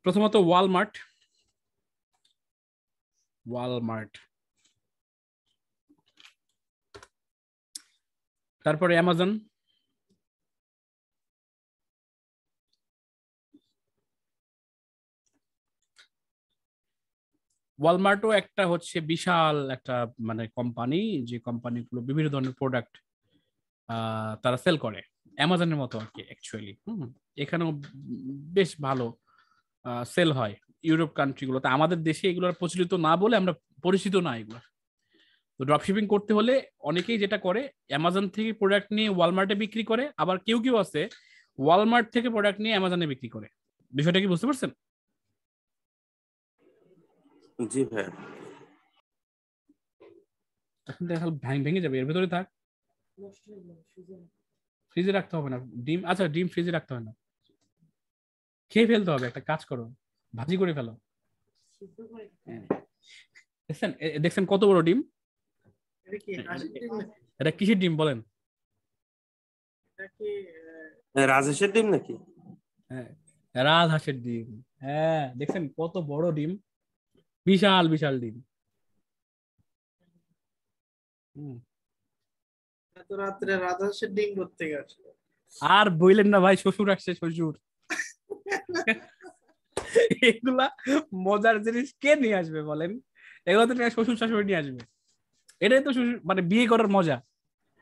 S1: প্রথমত ওয়ালমার্ট, ওয়ালমার্ট, তারপরে অ্যামাজন, ওয়ালমার্টও একটা হচ্ছে বিশাল একটা মানে কোম্পানি, যে কোম্পানিগুলো বিভিন্ন ধরনের প্রোডাক্ট তারা সেল করে, অ্যামাজনের মতো আর কি অ্যাকচুয়ালি। এখানেও বেশ ভালো সেল হয় ইউরোপ কান্ট্রিগুলোতে। আমাদের দেশে এগুলোর প্রচলিত না বলে আমরা পরিচিত না এগুলো। তো ড্রপশিপিং করতে হলে অনেকেই যেটা করে, অ্যামাজন থেকে প্রোডাক্ট নিয়ে ওয়ালমার্টে বিক্রি করে, আবার কেউ কেউ আছে ওয়ালমার্ট থেকে প্রোডাক্ট নিয়ে অ্যামাজনে বিক্রি করে। বিষয়টা কি বুঝতে পারছেন?
S2: জি ভাই।
S1: এখন দেখা ভেঙে যাবে, এর ভেতরে থাক, ফ্রিজে রাখতে হবে না ডিম। আচ্ছা ডিম ফ্রিজে রাখতে হয় না, খেয়ে ফেলতে হবে, একটা কাজ করো ভাজি করে ফেলো। হ্যাঁ। দেখছেন দেখছেন কত বড় ডিম? এটা কিসের ডিম বলেন?
S2: রাজেশের ডিম নাকি?
S1: হ্যাঁ রাজহাঁসের ডিম। হ্যাঁ দেখছেন কত বড় ডিম, বিশাল বিশাল ডিম। হুম।
S4: এত রাত্রে রাজহাঁসের ডিম করতে গেছে।
S1: আর বইলেন না ভাই, শ্বশুর আসছে, শ্বশুর। এগুলা মজার জিনিস কে নিয়ে আসবে বলেন? এগুলো তো শ্বশুর শাশুড়ি নিয়ে আসবে, এটাই তো শ্বশুর মানে বিয়ে করার মজা,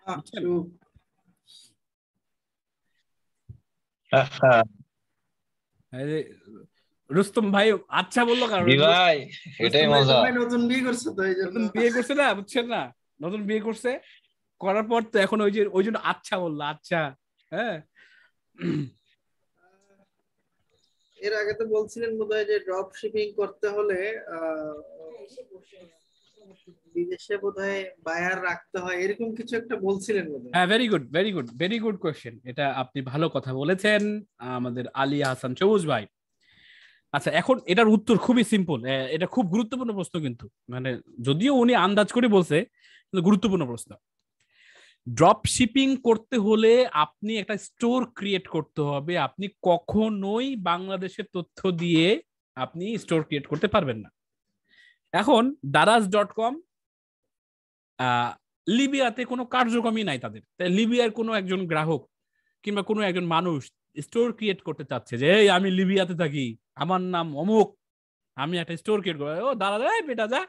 S1: বুঝছেন? এই যে রুস্তম ভাই আচ্ছা বললো কারণ
S3: জি ভাই, এটাই মজা।
S4: নতুন বিয়ে করছে তো এই জন্য।
S1: নতুন বিয়ে করছে না, বুঝছেন না? নতুন বিয়ে করছে, করার পর তো এখন ওই যে ওই জন্য আচ্ছা বললো, আচ্ছা। হ্যাঁ
S4: এর আগে তো বলছিলেন বোধহয় যে ড্রপ শিপিং করতে হলে বিদেশে বোধহয় বায়ার রাখতে হয়, এরকম কিছু একটা বলছিলেন বোধহয়।
S1: হ্যাঁ very good very good very good question, এটা আপনি ভালো কথা বলেছেন আমাদের আলী হাসান সবুজ ভাই। আচ্ছা এখন এটার উত্তর খুবই সিম্পল, এটা খুব গুরুত্বপূর্ণ প্রশ্ন কিন্তু, মানে যদিও উনি আন্দাজ করে বলছে কিন্তু গুরুত্বপূর্ণ প্রশ্ন। ড্রপ শিপিং করতে হলে আপনি একটা স্টোর ক্রিয়েট করতে হবে, আপনি কখনোই বাংলাদেশের তথ্য দিয়ে আপনি স্টোর ক্রিয়েট করতে পারবেন না। এখন daraz.com লিবিয়াতে কোনো কার্যক্রমই নাই তাদের, তাই লিবিয়ার কোনো একজন গ্রাহক কিংবা কোনো একজন মানুষ স্টোর ক্রিয়েট করতে চাচ্ছে যে এই আমি লিবিয়াতে থাকি, আমার নাম অমুক, আমি একটা স্টোর ক্রিয়েট করবো, ও দাঁড়া এই বেটা যা,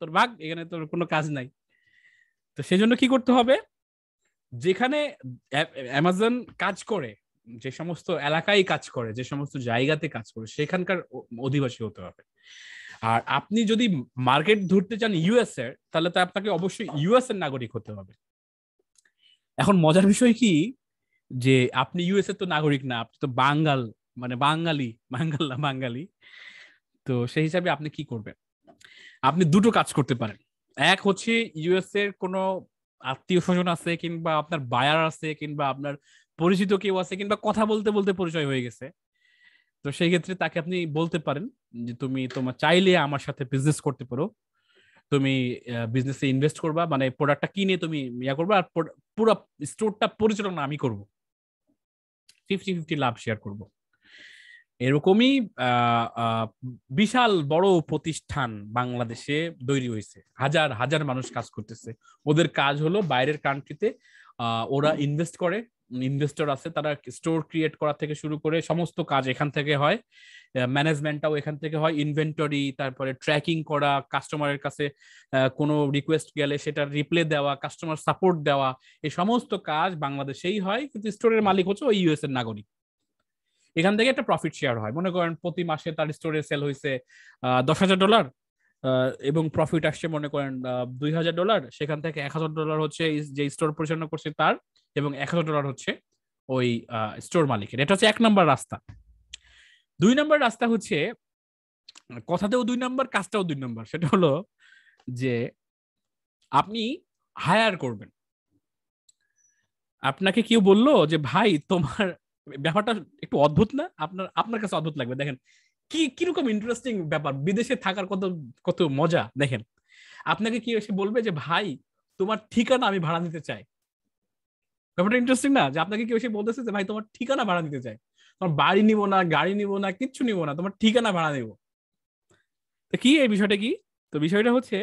S1: তোর ভাগ, এখানে তোর কোনো কাজ নাই। তো সেই জন্য কি করতে হবে, যেখানে অ্যামাজন কাজ করে, যে সমস্ত এলাকায় কাজ করে, যে সমস্ত জায়গাতে কাজ করে, সেখানকার অধিবাসী হতে হবে। আর আপনি যদি মার্কেট ধরতে চান ইউএস এর, তাহলে তো আপনাকে অবশ্যই ইউএস এর নাগরিক হতে হবে। এখন মজার বিষয় কি, যে আপনি ইউএস এর তো নাগরিক না, আপনি তো বাঙাল, মানে বাঙালি, বাঙাল না বাঙালি। তো সেই হিসাবে আপনি কি করবেন, আপনি দুটো কাজ করতে পারেন। এক হচ্ছে ইউএস এর কোনো আত্মীয় স্বজন আছে, কিংবা আপনার বায়ার আছে, কিংবা আপনার পরিচিত কেউ আছে, কিংবা কথা বলতে বলতে পরিচয় হয়ে গেছে, তো সেই ক্ষেত্রে তাকে আপনি বলতে পারেন যে তুমি তোমার চাইলে আমার সাথে বিজনেস করতে পারো, তুমি বিজনেসে ইনভেস্ট করবা, মানে প্রোডাক্টটা কিনে তুমি ইয়া করবা, আর পুরো স্টোরটা পরিচালনা আমি করব, 50-50 লাভ শেয়ার করব। এরকমই বিশাল বড় প্রতিষ্ঠান বাংলাদেশে তৈরি হয়েছে, হাজার হাজার মানুষ কাজ করতেছে। ওদের কাজ হলো বাইরের কান্ট্রিতে ওরা ইনভেস্ট করে, ইনভেস্টর আছে, তারা স্টোর ক্রিয়েট করা থেকে শুরু করে সমস্ত কাজ এখান থেকে হয়, ম্যানেজমেন্টটাও এখান থেকে হয়, ইনভেন্টরি, তারপরে ট্র্যাকিং করা, কাস্টমারের কাছে কোনো রিকোয়েস্ট গেলে সেটা রিপ্লে দেওয়া, কাস্টমার সাপোর্ট দেওয়া, এই সমস্ত কাজ বাংলাদেশেই হয়, কিন্তু স্টোরের মালিক হচ্ছে ওই ইউএস এর নাগরিক। এখান থেকে একটা প্রফিট শেয়ার হয়। মনে করেন প্রতি মাসে তার স্টোরে সেল হয়েছে $10,000 এবং প্রফিট আসছে মনে করেন $2,000, সেখান থেকে $1,000 হচ্ছে যে স্টোর পরিচালনা করছে তার, এবং $1,000 হচ্ছে ওই স্টোর মালিকের। এটা হচ্ছে 1 নম্বর রাস্তা। 2 নম্বর রাস্তা হচ্ছে, কথাতেও 2 নম্বর, কাজটাও 2 নম্বর, সেটা হলো যে আপনি হায়ার করবেন। আপনাকে কেউ বললো যে ভাই তোমার ব্যাপারটা একটু অদ্ভুত না, আপনার কাছে অদ্ভুত লাগবে। দেখেন কিরকম ইন্টারেস্টিং ব্যাপার, বিদেশে থাকার কত কত মজা। দেখেন আপনাকে কি এসে বলবে যে ভাই তোমার ঠিকানা আমি ভাড়া নিতে চাই। ব্যাপারটা ইন্টারেস্টিং না, যে আপনাকে কেউ এসে বলতেছে যে ভাই তোমার ঠিকানা ভাড়া নিতে চাই, তোমার বাড়ি নিব না, গাড়ি নিব না, কিচ্ছু নিব না, তোমার ঠিকানা ভাড়া নেব। তো কি এই বিষয়টা কি? তো বিষয়টা হচ্ছে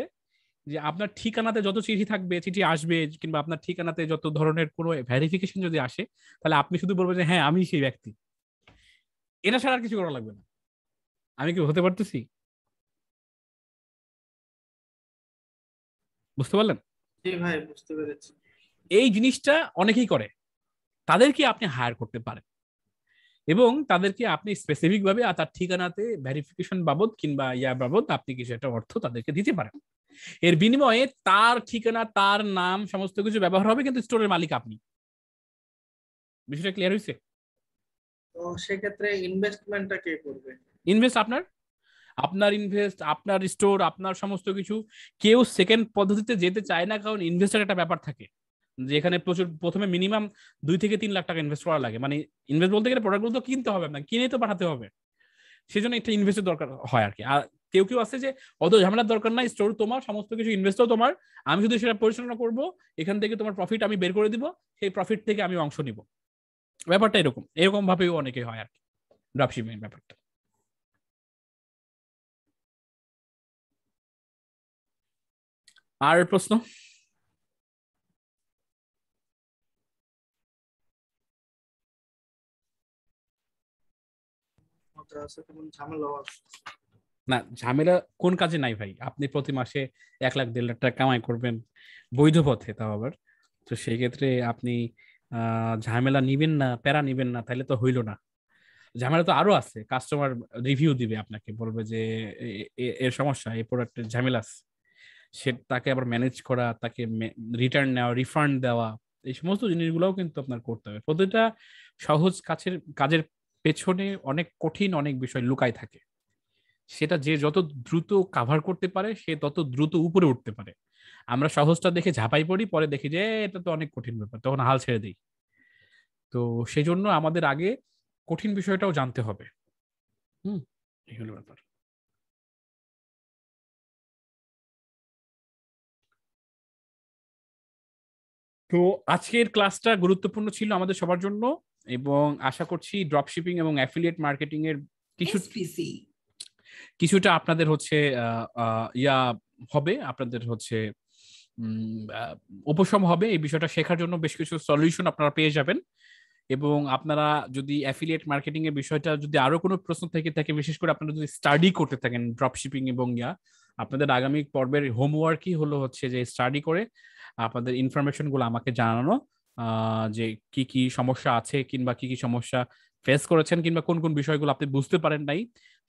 S1: যে আপনার ঠিকানাতে যত চিঠি থাকবে, চিঠি আসবে, কিংবা আপনার ঠিকানাতে যত ধরনের কোনো ভেরিফিকেশন যদি আসে, তাহলে আপনি শুধু বলবেন যে হ্যাঁ আমি সেই ব্যক্তি। এটা ছাড়া আর কিছু করা লাগবে না। আমি কি হতে পারতেছি? বুঝতে পারলেন?
S4: জি ভাই, বুঝতে পেরেছি।
S1: এই জিনিসটা অনেকেই করে, তাদেরকে আপনি হায়ার করতে পারেন, এবং তাদেরকে আপনি স্পেসিফিক ভাবে তার ঠিকানাতে ভেরিফিকেশন বাবদ কিংবা ইয়া বাবদ আপনি কিছু একটা অর্থ তাদেরকে দিতে পারেন। এর বিনিময়ে তার ঠিকানা, তার নাম, সমস্ত কিছু ব্যবহার হবে, কিন্তু স্টোরের মালিক আপনি। বিষয়টা ক্লিয়ার হয়েছে?
S4: তো সেক্ষেত্রে ইনভেস্টমেন্টটা কে করবে?
S1: ইনভেস্ট আপনার ইনভেস্ট, আপনার স্টোর, আপনার সমস্ত কিছু। কেউ সেকেন্ড পদ্ধতিতে যেতে চায় না, কারণ ইনভেস্টের একটা ব্যাপার থাকে, যেখানে প্রথমে মিনিমাম 2 থেকে 3 লাখ টাকা ইনভেস্ট করা লাগে। মানে ইনভেস্ট বলতে গেলে প্রোডাক্টগুলো তো কিনতে হবে, আপনাকে কিনেই তো পাঠাতে হবে, সেজন্য একটা ইনভেস্টের দরকার হয় আর কি। আর কেউ কেউ আছে যে অত ঝামেলার দরকার নাই, স্টোর তোমার, সমস্ত কিছু ইনভেস্টও তোমার, আমি শুধু সেটা পরিচালনা করব, এখান থেকে তোমার প্রফিট আমি বের করে দিব, সেই প্রফিট থেকে আমি অংশ নিব। ব্যাপারটা এরকম ভাবেও অনেকে হয় আর কি ড্রপশিপিং ব্যাপারটা। আর প্রশ্ন?
S4: ঝামেলা
S1: না, ঝামেলা কোন কাজে নাই ভাই? আপনি প্রতি মাসে 1 লাখ 1.5 লাখ টাকা কামাই করবেন বৈধ পথে, তাও আবার। তো সেই ক্ষেত্রে আপনি ঝামেলা নিবেন না, প্যারা নিবেন না, তাহলে তো হইলো না। ঝামেলা তো আরো আছে, কাস্টমার রিভিউ দিবে, আপনাকে বলবে যে এর সমস্যা, এই প্রোডাক্টের ঝামেলা আছে, সে তাকে আবার ম্যানেজ করা, তাকে রিটার্ন নেওয়া, রিফান্ড দেওয়া, এই সমস্ত জিনিসগুলোও কিন্তু আপনার করতে হবে। প্রতিটা সহজ কাজের পেছনে অনেক কঠিন অনেক বিষয় লুকায় থাকে, সেটা যে যত দ্রুত কাভার করতে পারে সে তত দ্রুত উপরে উঠতে পারে। আমরা সহজটা দেখে ঝাঁপাই পড়ি, পরে দেখি যে এটা তো অনেক কঠিন ব্যাপার, তখন হাল ছেড়ে দিই। তো সেই জন্য আমাদের আগে কঠিন বিষয়টাও জানতে হবে। হুম, এই হলো ব্যাপার। তো আজকের ক্লাসটা গুরুত্বপূর্ণ ছিল আমাদের সবার জন্য, এবং আশা করছি ড্রপশিপিং এবং অ্যাফিলিয়েট মার্কেটিং এর কিছুটা আপনাদের হচ্ছে ইয়া হবে, আপনাদের হচ্ছে উপশম হবে। এই বিষয়টা শেখার জন্য বেশ কিছু সলিউশন আপনারা পেয়ে যাবেন। এবং আপনারা যদি অ্যাফিলিয়েট মার্কেটিং এর বিষয়টা যদি আরো কোনো প্রশ্ন থেকে থাকে, বিশেষ করে আপনারা যদি স্টাডি করতে থাকেন ড্রপশিপিং এবং আপনাদের আগামী পর্বের হোমওয়ার্কই হলো হচ্ছে যে স্টাডি করে আপনাদের ইনফরমেশন গুলো আমাকে জানানো, যে কি কি সমস্যা আছে, কিংবা কি কি সমস্যা ফেস করেছেন, কিংবা কোন কোন বিষয়গুলো আপনি বুঝতে পারেন নাই,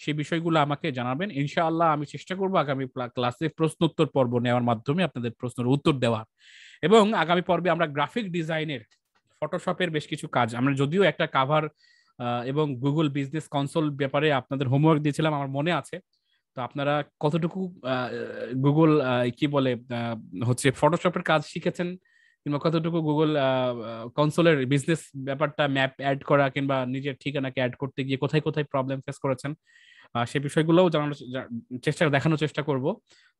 S1: সেই বিষয়গুলো আমাকে জানাবেন। ইনশাআল্লাহ আমি চেষ্টা করবো আগামী ক্লাসে প্রশ্নোত্তর পর্ব নেওয়ার মাধ্যমে আপনাদের প্রশ্নের উত্তর দেওয়ার। এবং আগামী পর্বে আমরা গ্রাফিক ডিজাইনের, ফটোশপের বেশ কিছু কাজ, আমরা যদিও একটা কাভার এবং গুগল বিজনেস কনসোল ব্যাপারে আপনাদের হোমওয়ার্ক দিয়েছিলাম, আমার মনে আছে। তো আপনারা কতটুকু গুগল কি বলে হচ্ছে ফটোশপের কাজ শিখেছেন, কিংবা কতটুকু গুগল কনসোলের বিজনেস ব্যাপারটা, ম্যাপ অ্যাড করা কিংবা নিজের ঠিকানাকে অ্যাড করতে গিয়ে কোথায় কোথায় প্রবলেম ফেস করেছেন, সেই বিষয়গুলোও জানানোর দেখানোর চেষ্টা করব,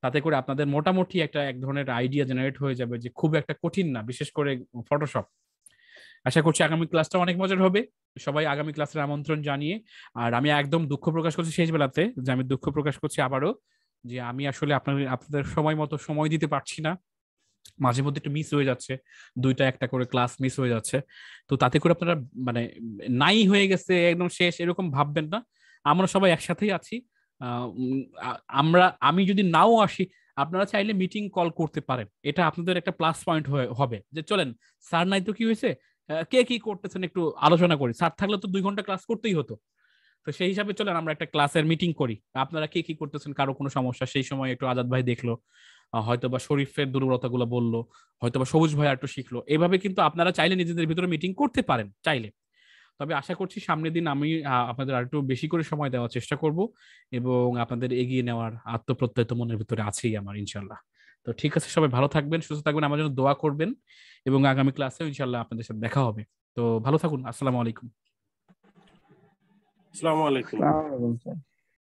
S1: তাতে করে আপনাদের মোটামুটি এক ধরনের আইডিয়া জেনারেট হয়ে যাবে যে খুব একটা কঠিন না, বিশেষ করে ফটোশপ। আশা করছি আগামী ক্লাসটা অনেক মজার হবে, সবাই আগামী ক্লাসের আমন্ত্রণ জানিয়ে। আর আমি একদম দুঃখ প্রকাশ করছি শেষ বেলাতে, যে আমি দুঃখ প্রকাশ করছি আবারও, যে আমি আসলে আপনাদের সময় মতো সময় দিতে পারছি না, মাঝে মধ্যে একটু মিস হয়ে যাচ্ছে, 2টা 1টা করে ক্লাস মিস হয়ে যাচ্ছে। তো তাতে করে আপনারা মানে নাই হয়ে গেছে একদম শেষ এরকম ভাববেন না, আমরা সবাই একসাথেই আছি। আমি যদি নাও আসি, আপনারা চাইলে মিটিং কল করতে পারেন, এটা আপনাদের একটা প্লাস পয়েন্ট হবে, যে চলেন স্যার নাই তো কি হয়েছে, কে কি করতেছেন একটু আলোচনা করি। স্যার থাকলে তো 2 ঘন্টা ক্লাস করতেই হতো, তো সেই হিসাবে চলেন আমরা একটা ক্লাসের মিটিং করি, আপনারা কে কি করতেছেন, কারো কোনো সমস্যা সেই সময় একটু আজাদ ভাই দেখলো, হয়তোবা শরীফের দুর্বলতাগুলো বললো, হয়তোবা সবুজ ভাই একটু শিখলো, এভাবে কিন্তু আপনারা চাইলে নিজেদের ভিতরে মিটিং করতে পারেন চাইলে। তবে আশা করছি সামনের দিন আমি আপনাদের আর একটু বেশি করে সময় দেওয়ার চেষ্টা করব, এবং আপনাদের এগিয়ে নেওয়ার আত্মপ্রত্যয় তো মনের ভিতরে আছেই আমার, ইনশাল্লাহ। তো ঠিক আছে, সবাই ভালো থাকবেন, সুস্থ থাকবেন, আমার জন্য দোয়া করবেন, এবং আগামী ক্লাসে ইনশাল্লাহ আপনাদের সাথে দেখা হবে। তো ভালো থাকুন, আসসালামু আলাইকুম।
S2: আসসালামু আলাইকুম।